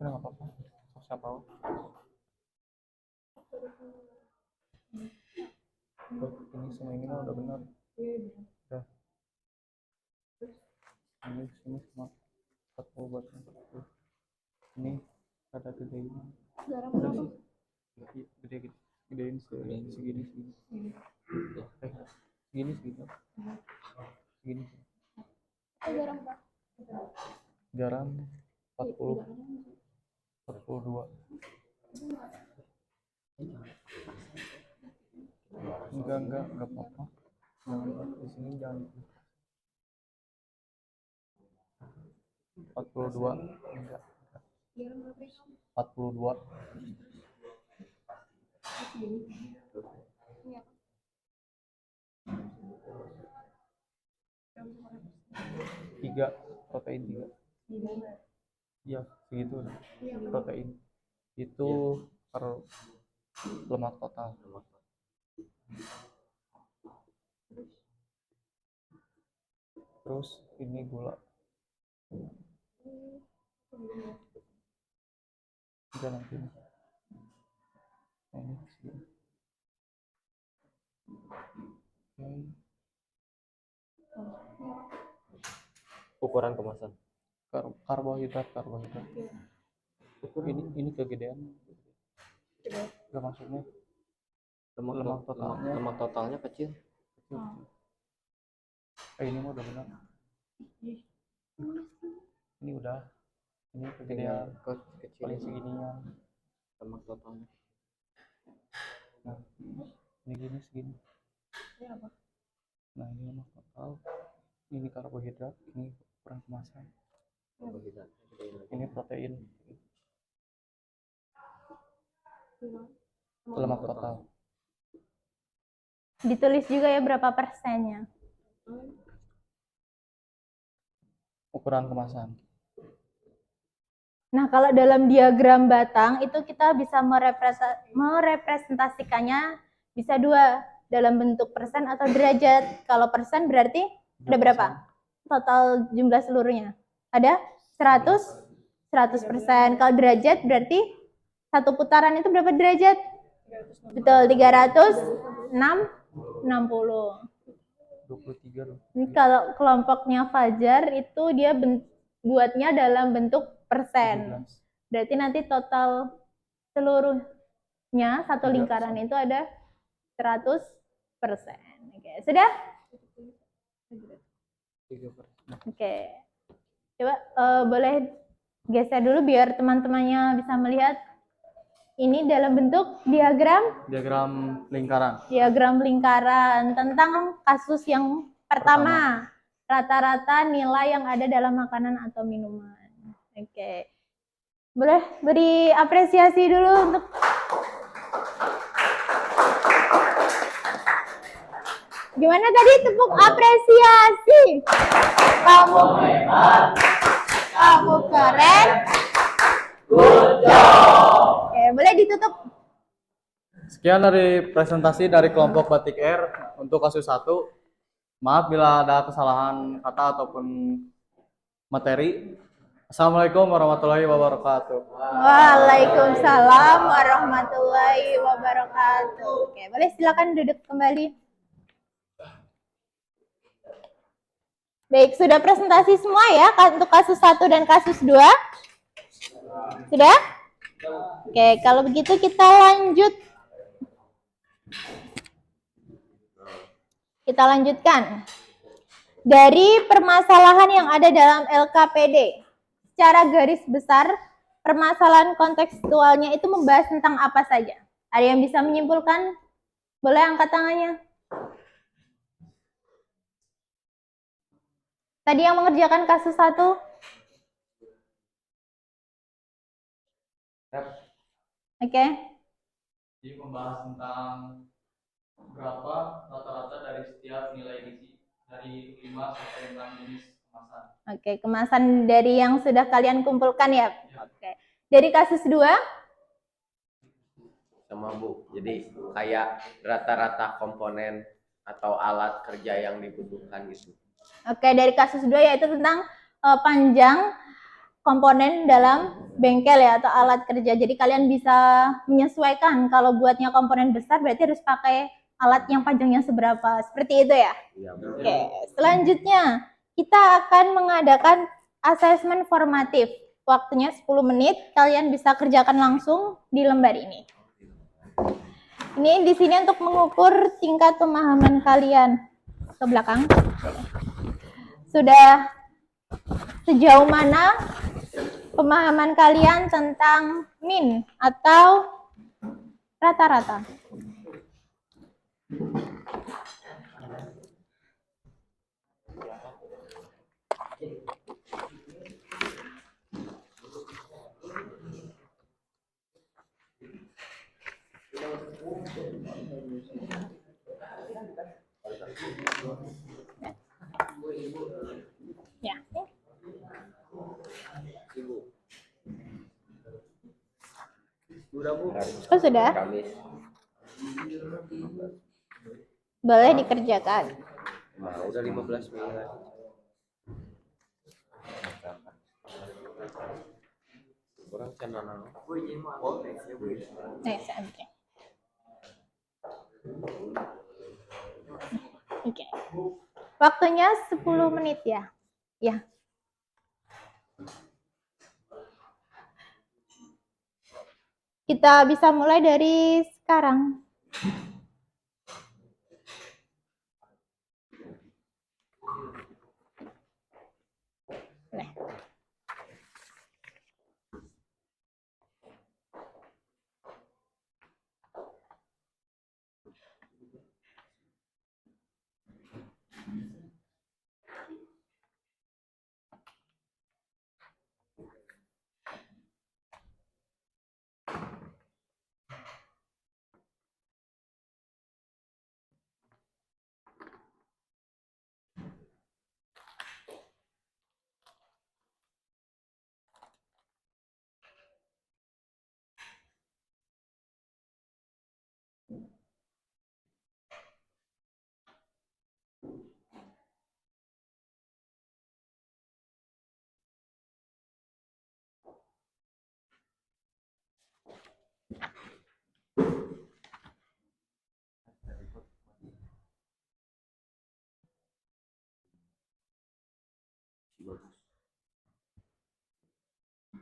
nggak apa-apa. Siapa? Ini semua ini mah udah benar. Udah. buatnya. Ini ada gedenya. Garam Udah berapa? sih. Gedein segini. Segini. Garam berapa? Garam 42. Enggak apa-apa. Jangan di sini jangan. 42. Enggak. Garam berapa? 42. Ini apa? Tiga protein 3. Iya, segitu udah. Protein. Itu per lemak total. Terus ini gula. Udah nanti. Nah, ini segini. Ukuran kemasan. Karbohidrat. Ini kegedean. Gak maksudnya Lemak totalnya kecil. Ini mah udah benar. Ini udah. Ini kegedean. Kecil. Paling segininya. Lemak totalnya. Nah, ini segini. Ini apa? Nah, ini lemak total. Ini karbohidrat. Ini ukuran kemasan. Karbohidrat. Ini protein. Ini Lemak total. Ditulis juga ya berapa persennya. Ukuran kemasan. Nah, kalau dalam diagram batang itu kita bisa merepresentasikannya bisa dua, dalam bentuk persen atau derajat. Kalau persen berarti ada berapa? Total jumlah seluruhnya. Ada 100%. Kalau derajat berarti satu putaran itu berapa derajat? Betul, 360. 23 loh. Ini kalau kelompoknya Fajar itu dia buatnya dalam bentuk persen. 17. Berarti nanti total seluruhnya satu lingkaran itu ada 100%. Oke, sudah? 3%. Oke. Coba boleh geser dulu biar teman-temannya bisa melihat. Ini dalam bentuk diagram Diagram lingkaran tentang kasus yang pertama. Rata-rata nilai yang ada dalam makanan atau minuman. Oke. Boleh beri apresiasi dulu untuk gimana tadi tepuk apresiasi? Kamu hebat. Kamu keren. Good job. Oke, boleh ditutup. Sekian dari presentasi dari kelompok Batik R untuk kasus 1. Maaf bila ada kesalahan kata ataupun materi. Assalamualaikum warahmatullahi wabarakatuh. Waalaikumsalam warahmatullahi wabarakatuh. Oke, boleh silakan duduk kembali. Baik, sudah presentasi semua ya untuk kasus 1 dan kasus 2? Sudah? Oke, kalau begitu kita lanjut. Kita lanjutkan. Dari permasalahan yang ada dalam LKPD, secara garis besar, permasalahan kontekstualnya itu membahas tentang apa saja? Ada yang bisa menyimpulkan? Boleh angkat tangannya. Tadi yang mengerjakan kasus 1? Oke. Jadi membahas tentang berapa rata-rata dari setiap nilai gizi dari 5 sampai 6 jenis kemasan. Oke, kemasan dari yang sudah kalian kumpulkan ya. Oke. Dari kasus 2? Sama Bu. Jadi kayak rata-rata komponen atau alat kerja yang dibutuhkan gitu. Oke, dari kasus 2 yaitu tentang panjang komponen dalam bengkel ya atau alat kerja. Jadi kalian bisa menyesuaikan kalau buatnya komponen besar berarti harus pakai alat yang panjangnya seberapa. Seperti itu ya. Iya, Bu. Oke, selanjutnya kita akan mengadakan asesmen formatif. Waktunya 10 menit, kalian bisa kerjakan langsung di lembar ini. Ini di sini untuk mengukur tingkat pemahaman kalian. Ke belakang. Sudah sejauh mana pemahaman kalian tentang min atau rata-rata? Ya. Oh, sudah? Kamis. Boleh dikerjakan. Nah, udah 15 menit. Kurang channel. Oke. Oke. Waktunya 10 menit ya. Ya. Kita bisa mulai dari sekarang. Nah.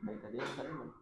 Tadi yang tadi mana?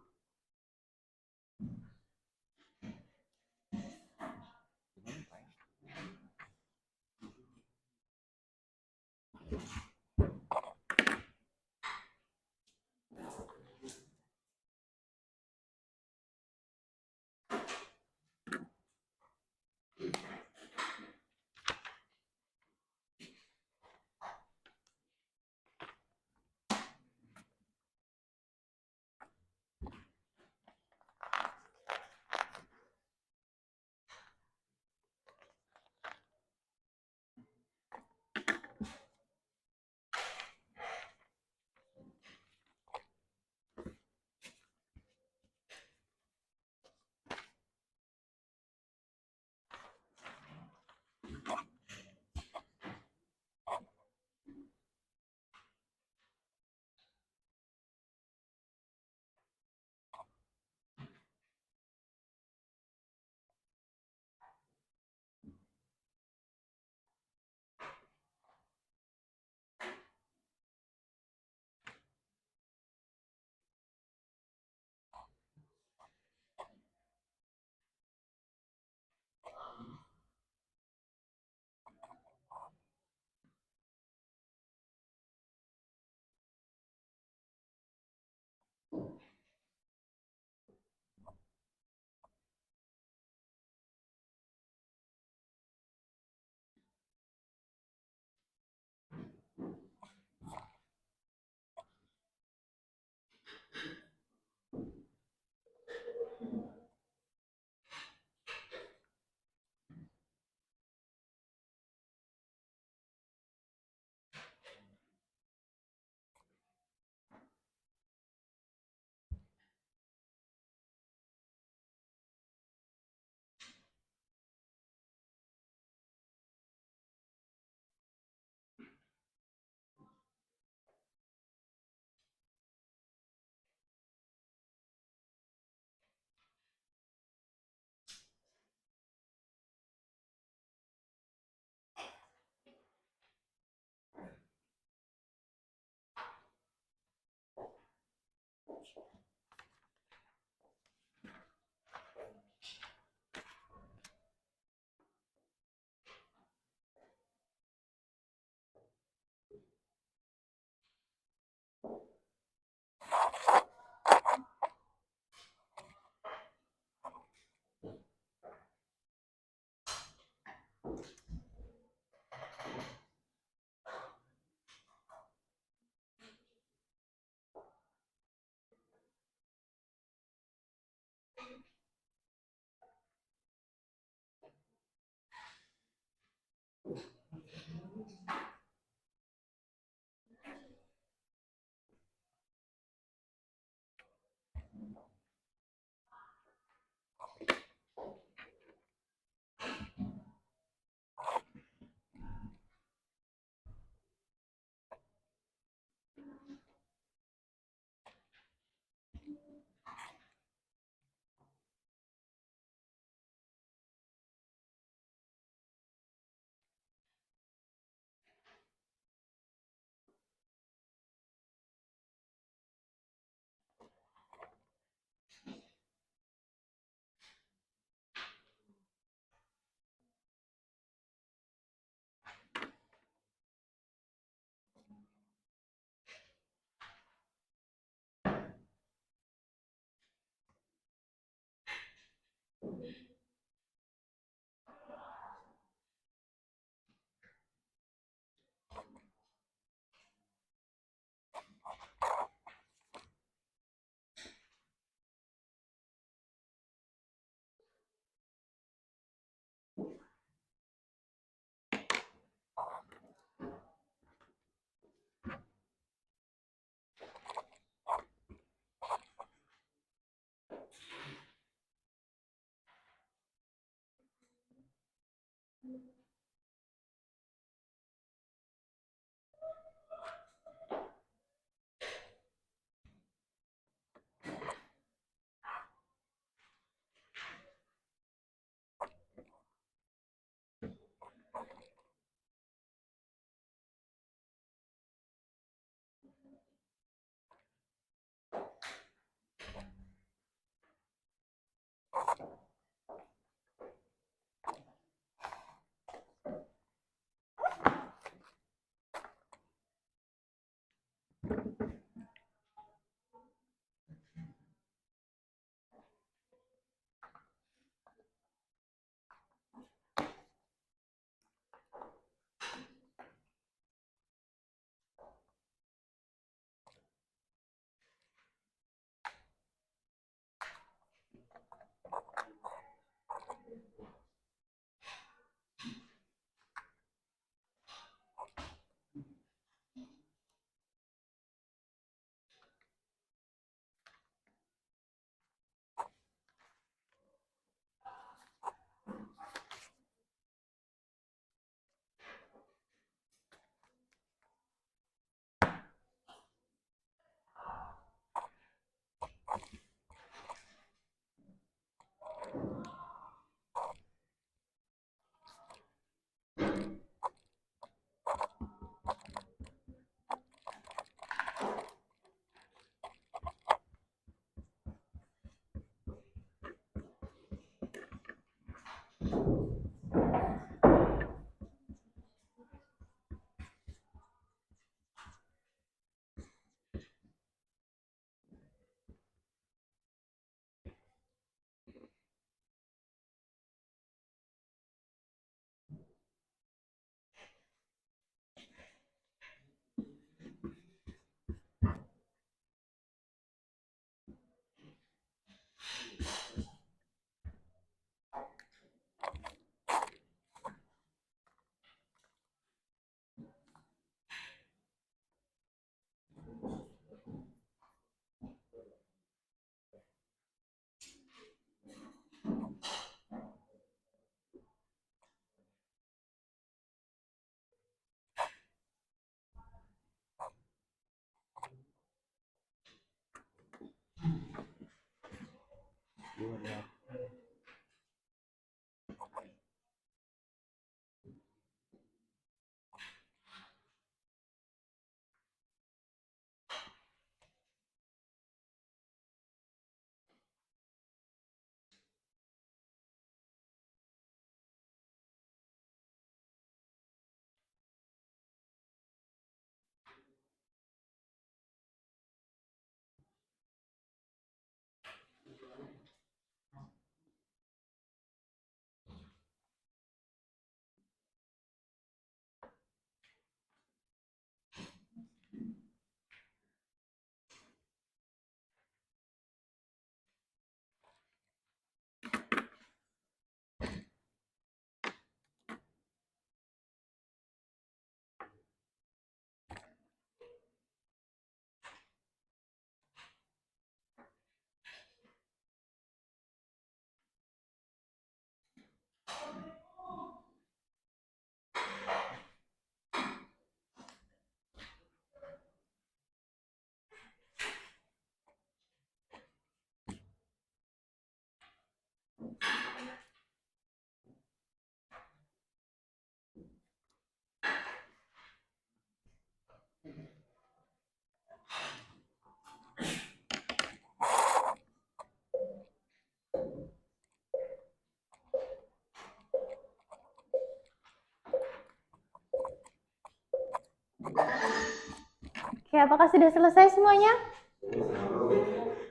Oke, apakah sudah selesai semuanya?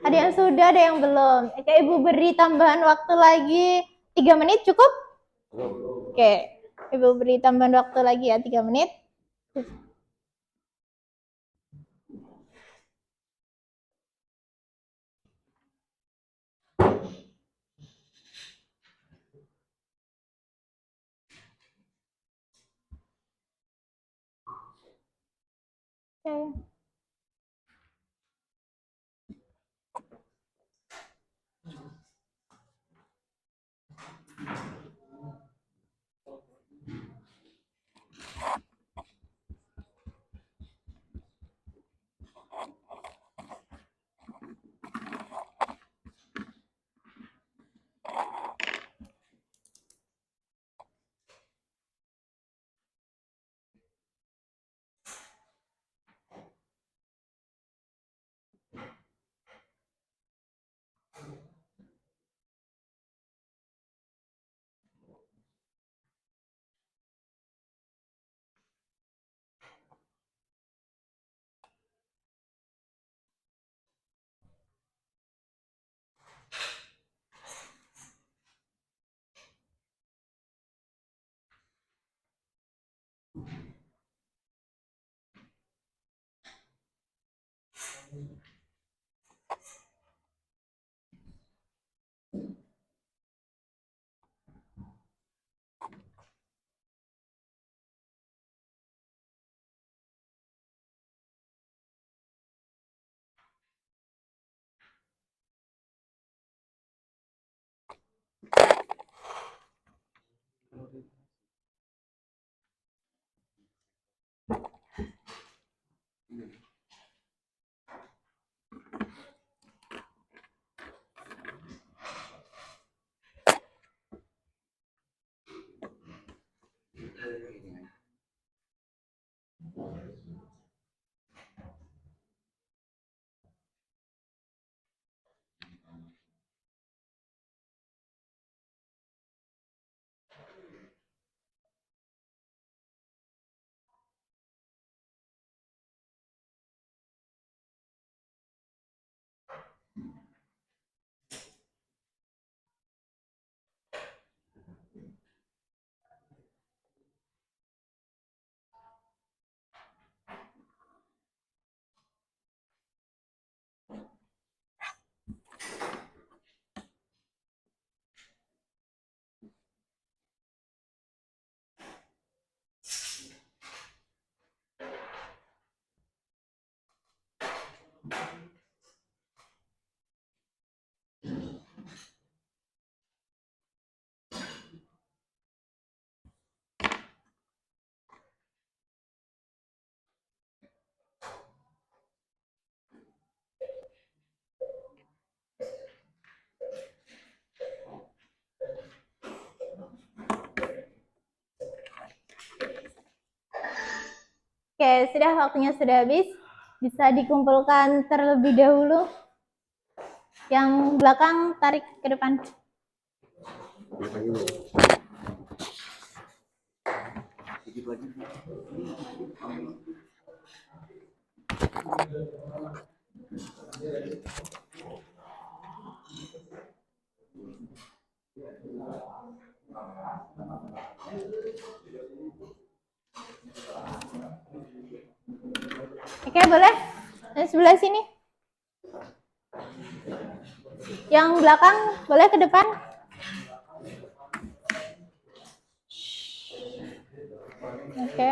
Ada yang sudah, ada yang belum. Oke, Ibu beri tambahan waktu lagi 3 menit cukup? Oke, Ibu beri tambahan waktu lagi ya 3 menit. Oke. Oke, sudah waktunya sudah habis. Bisa dikumpulkan terlebih dahulu. Yang belakang tarik ke depan. Oke, boleh? Dan sebelah sini. Yang belakang boleh ke depan. Oke.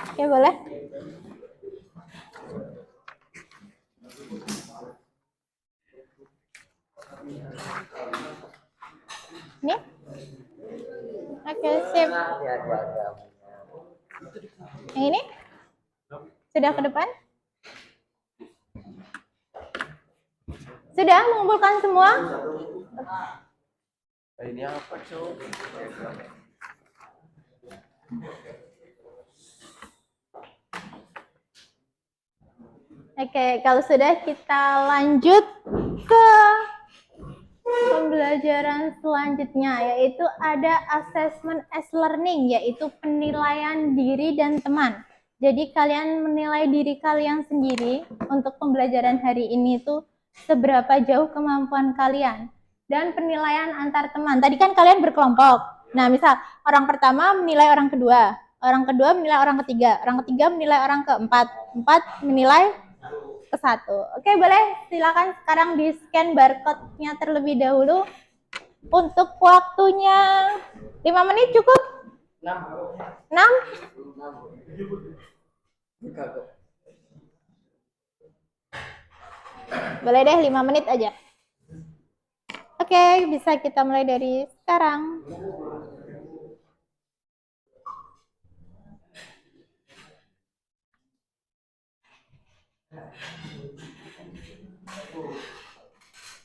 Oke, boleh. Ini? Oke, sip. Yang ini? Sudah ke depan? Sudah mengumpulkan semua? Ini apa, Cok? Oke, kalau sudah kita lanjut ke pembelajaran selanjutnya, yaitu ada assessment as learning, yaitu penilaian diri dan teman. Jadi kalian menilai diri kalian sendiri untuk pembelajaran hari ini itu seberapa jauh kemampuan kalian. Dan penilaian antar teman. Tadi kan kalian berkelompok. Nah, misal orang pertama menilai orang kedua menilai orang ketiga menilai orang keempat, empat menilai ke satu. Oke, boleh silakan sekarang di scan barcode-nya terlebih dahulu. Untuk waktunya 5 menit cukup? 6? Boleh deh 5 menit aja. Oke, bisa kita mulai dari sekarang.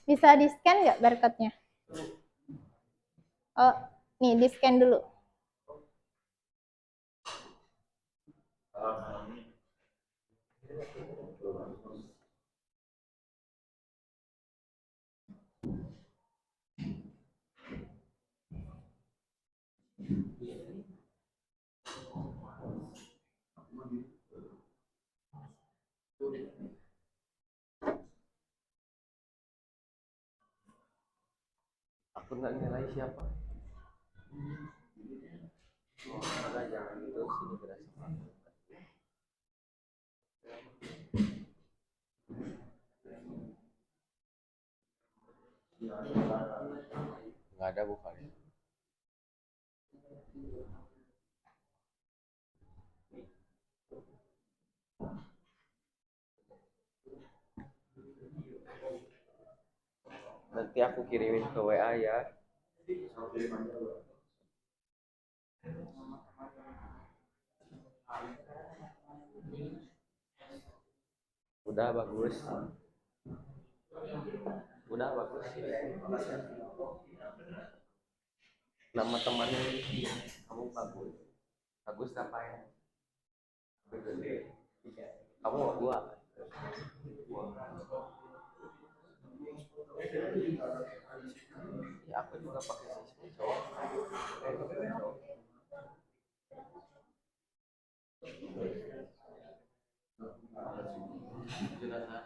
Bisa di scan nggak barcode-nya? Oh, nih di scan dulu. Aku nggak nilai siapa. Oh, enggak, jangan gitu, sini berasa banget. Nggak ada bukan. Nanti aku kirimin ke WA ya. Udah bagus. Udah bagus. Nama temannya ini kamu bagus. Bagus apa ya? Kamu gua. Ya aku juga pakai siswi cowok. Jonathan.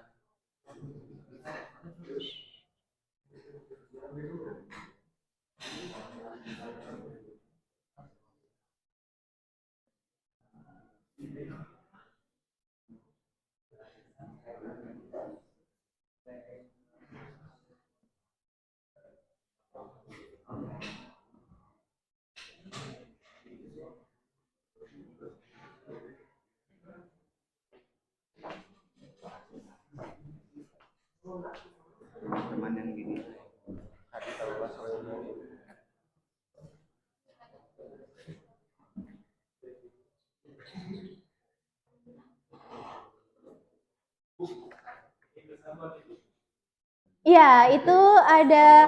Teman yang gini. Tadi tahu bahasa Sunda. Ya, itu ada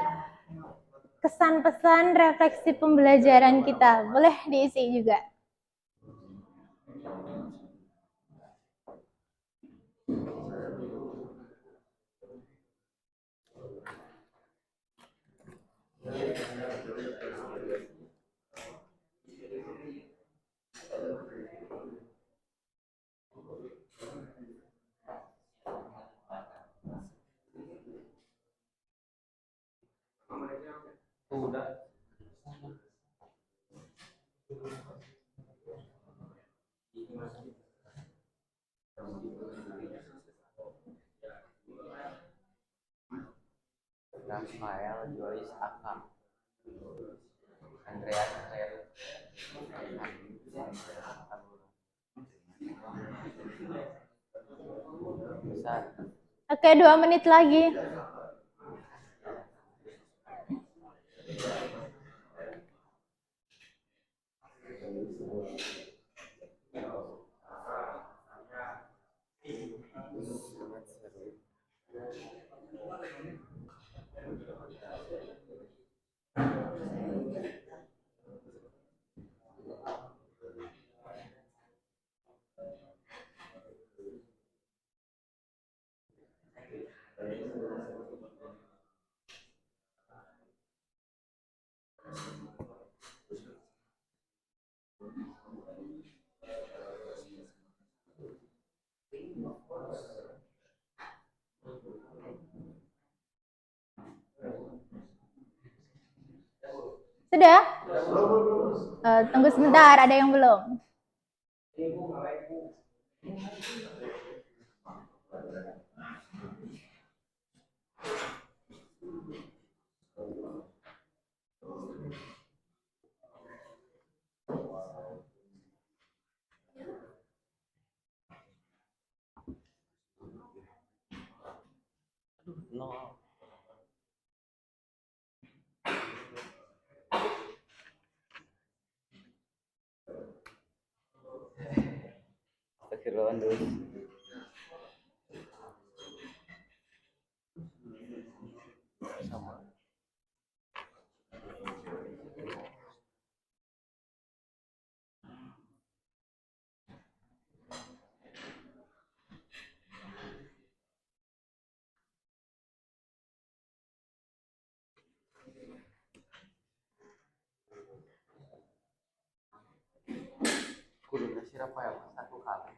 kesan pesan refleksi pembelajaran kita. Boleh diisi juga. Udah. Rafael Joyce Aka. Andreas Khair. Besar. Oke, 2 menit lagi. Sudah? Tunggu sebentar, ada yang belum. No. Astagfirullahaladzim. Sama. Kudu nasi Rafael satu kali.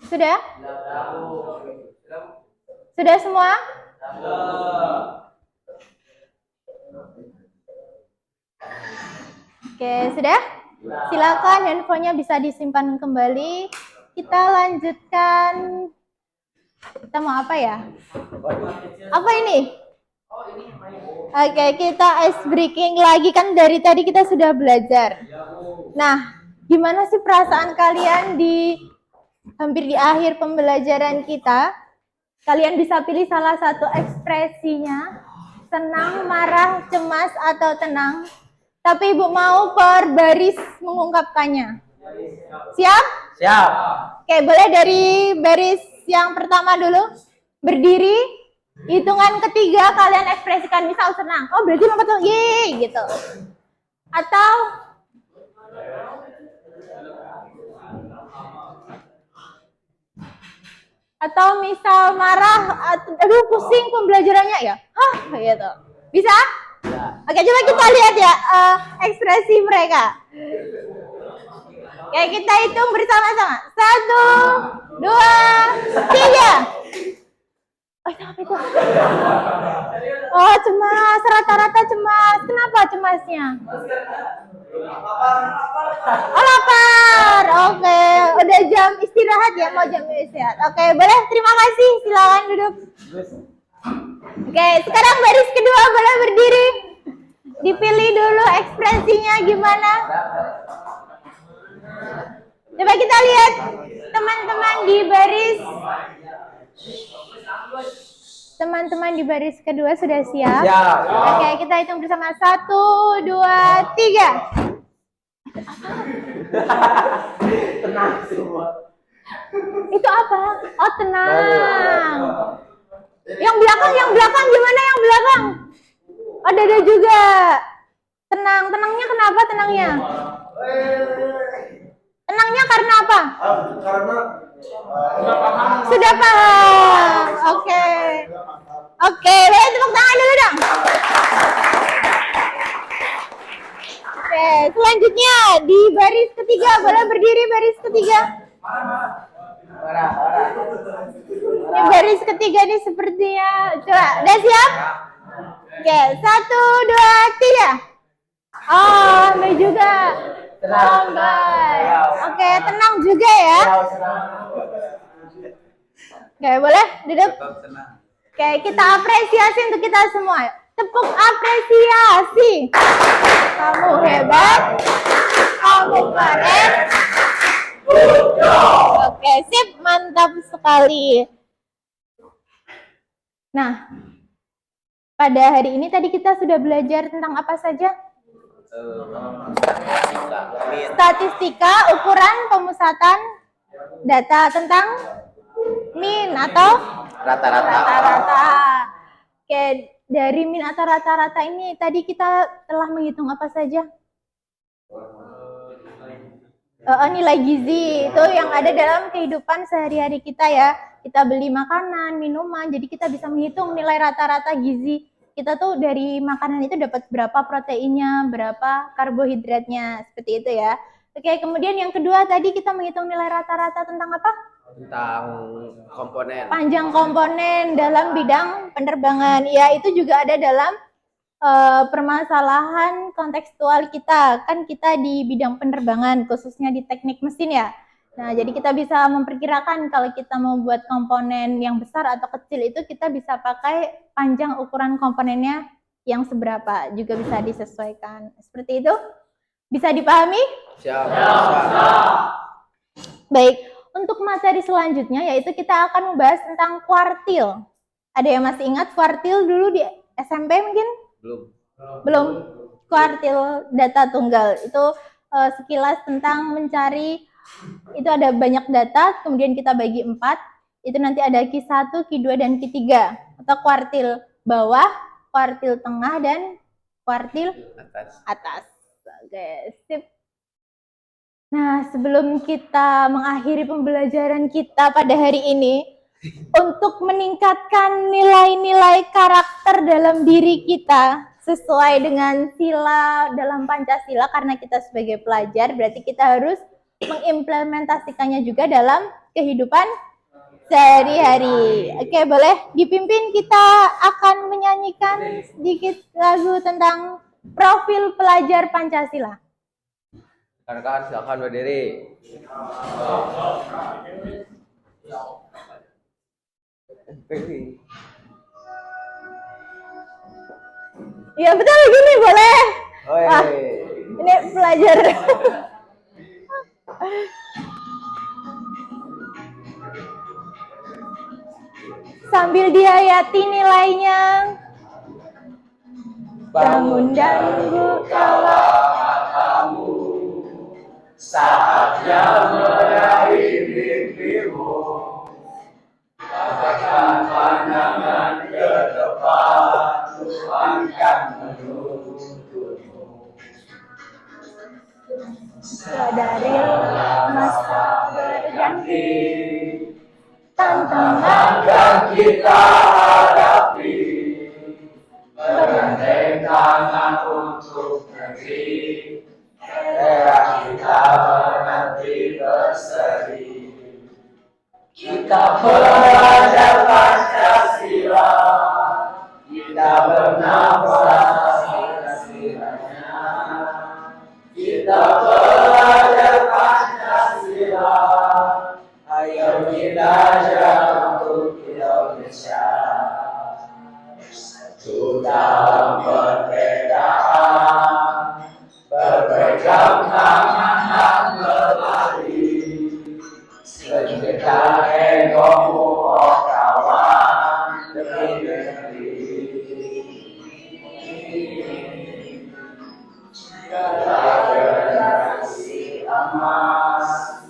Sudah? Sudah semua? Oke, sudah? Silakan handphonenya bisa disimpan kembali. Kita lanjutkan. Kita mau apa ya? Apa ini? Oke, kita ice breaking lagi, kan dari tadi kita sudah belajar. Nah, gimana sih perasaan kalian hampir di akhir pembelajaran kita? Kalian bisa pilih salah satu ekspresinya, senang, marah, cemas, atau tenang. Tapi Ibu mau per baris mengungkapkannya. Siap? Siap. Oke, boleh dari baris yang pertama dulu. Berdiri, hitungan ketiga kalian ekspresikan, misal senang. Oh, berarti lompat tuh, yeay, gitu. Atau misal marah, aduh pusing pembelajarannya ya. Hah, gitu. Bisa? Oke, coba kita lihat ya ekspresi mereka. Oke, kita hitung bersama-sama. 1, 2, 3. Oh, itu apa itu? Oh, cemas. Rata-rata cemas. Kenapa cemasnya? Oh, lapar. Oke, udah jam istirahat ya? Mau jam istirahat. Oke, boleh. Terima kasih. Silakan duduk. Oke, sekarang baris kedua boleh berdiri. Dipilih dulu ekspresinya gimana. Coba kita lihat teman-teman di baris. Teman-teman di baris kedua sudah siap? Siap. Oke, kita hitung bersama. 1, 2, 3. Tenang semua. Itu apa? Oh, tenang. Yang belakang gimana yang belakang? Oh, dada juga. Tenang, tenangnya kenapa tenangnya? Tenangnya karena apa? Sudah paham. Oke. Oke, boleh tepuk tangan dulu dong. Oke, selanjutnya di baris ketiga, boleh berdiri baris ketiga. Ini baris ketiga nih sepertinya. Coba, udah siap? Oke, 1, 2, 3. Oh, Mbak juga. Lambat. Oke, tenang juga ya. Oke, boleh duduk. Oke, kita apresiasi untuk kita semua. Tepuk apresiasi. Kamu hebat. Kamu keren. Oke, sip. Mantap sekali. Nah, pada hari ini tadi kita sudah belajar tentang apa saja? Statistika, ukuran pemusatan data tentang min atau rata-rata. Oke, dari min atau rata-rata ini tadi kita telah menghitung apa saja? Nilai gizi itu yang ada dalam kehidupan sehari-hari kita ya. Kita beli makanan, minuman, jadi kita bisa menghitung nilai rata-rata gizi. Kita tuh dari makanan itu dapat berapa proteinnya, berapa karbohidratnya, seperti itu ya. Oke, kemudian yang kedua tadi kita menghitung nilai rata-rata tentang apa? Tentang komponen. Panjang komponen dalam bidang penerbangan. Ya, itu juga ada dalam permasalahan kontekstual kita. Kan kita di bidang penerbangan, khususnya di teknik mesin ya. Nah, jadi kita bisa memperkirakan kalau kita mau buat komponen yang besar atau kecil itu kita bisa pakai panjang ukuran komponennya yang seberapa, juga bisa disesuaikan. Seperti itu? Bisa dipahami? Siap. Baik, untuk materi selanjutnya yaitu kita akan membahas tentang kuartil. Ada yang masih ingat kuartil dulu di SMP mungkin? Belum. Kuartil data tunggal. Itu sekilas tentang mencari. Itu ada banyak data, kemudian kita bagi 4. Itu nanti ada Q1, Q2, dan Q3. Atau kuartil bawah, kuartil tengah, dan kuartil atas. Oke, sip. Nah, sebelum kita mengakhiri pembelajaran kita pada hari ini, untuk meningkatkan nilai-nilai karakter dalam diri kita, sesuai dengan sila dalam Pancasila, karena kita sebagai pelajar, berarti kita harus mengimplementasikannya juga dalam kehidupan sehari-hari. Oke, boleh dipimpin, kita akan menyanyikan sedikit lagu tentang profil pelajar Pancasila. Rekan-rekan silakan berdiri. Ya betul, gini boleh. Oi. Wah, ini pelajar. Sambil dihayati nilainya. Bangun dan bukalah Saatnya meraih mimpimu. Bagaikan pandangan ke depan, Tuhan kan menuntunmu. sadarilah masa berganti, Tantangan tantangan yang kita hadapi, bergandeng tangan untuk negeri, era kita menanti berseri. Kita belajar Pancasila, kita bernafas Pancasila. Kita belajar Pancasila, ayo kita jalan untuk Indonesia. Bersatu dalam perbedaan, berpegang tangan dan berlari. Sejuta egomu, oh kawan, demi negeri. Kita generasi emas,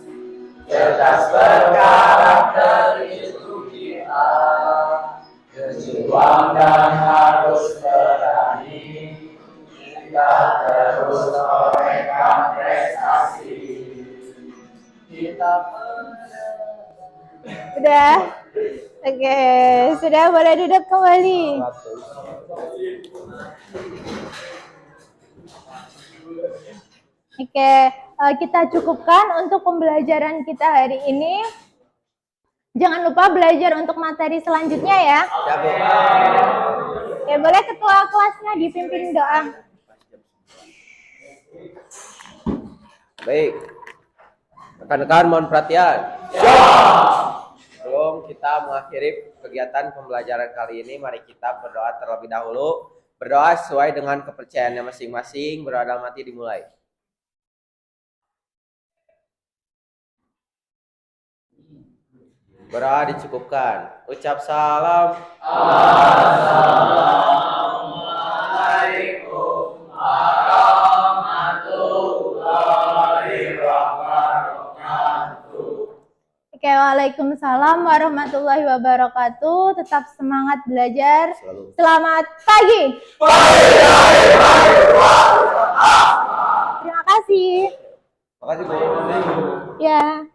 cerdas berkarakter itu kita. Berjuang dan harus berani, kita terus torehkan prestasi. Kita udah. Oke, sudah boleh duduk kembali. Oke, kita cukupkan untuk pembelajaran kita hari ini. Jangan lupa belajar untuk materi selanjutnya ya. Oke, boleh ketua kelasnya dipimpin doa. Baik, rekan-rekan mohon perhatian. Sebelum kita mengakhiri kegiatan pembelajaran kali ini, mari kita berdoa terlebih dahulu. Berdoa sesuai dengan kepercayaannya masing-masing. Berdoa dalam hati dimulai. Berdoa dicukupkan. Ucap salam. Assalamualaikum warahmatullahi wabarakatuh. Oke, waalaikumsalam warahmatullahi wabarakatuh. Tetap semangat belajar. Selalu. Selamat pagi. Terima kasih. Makasih Bu. Ya.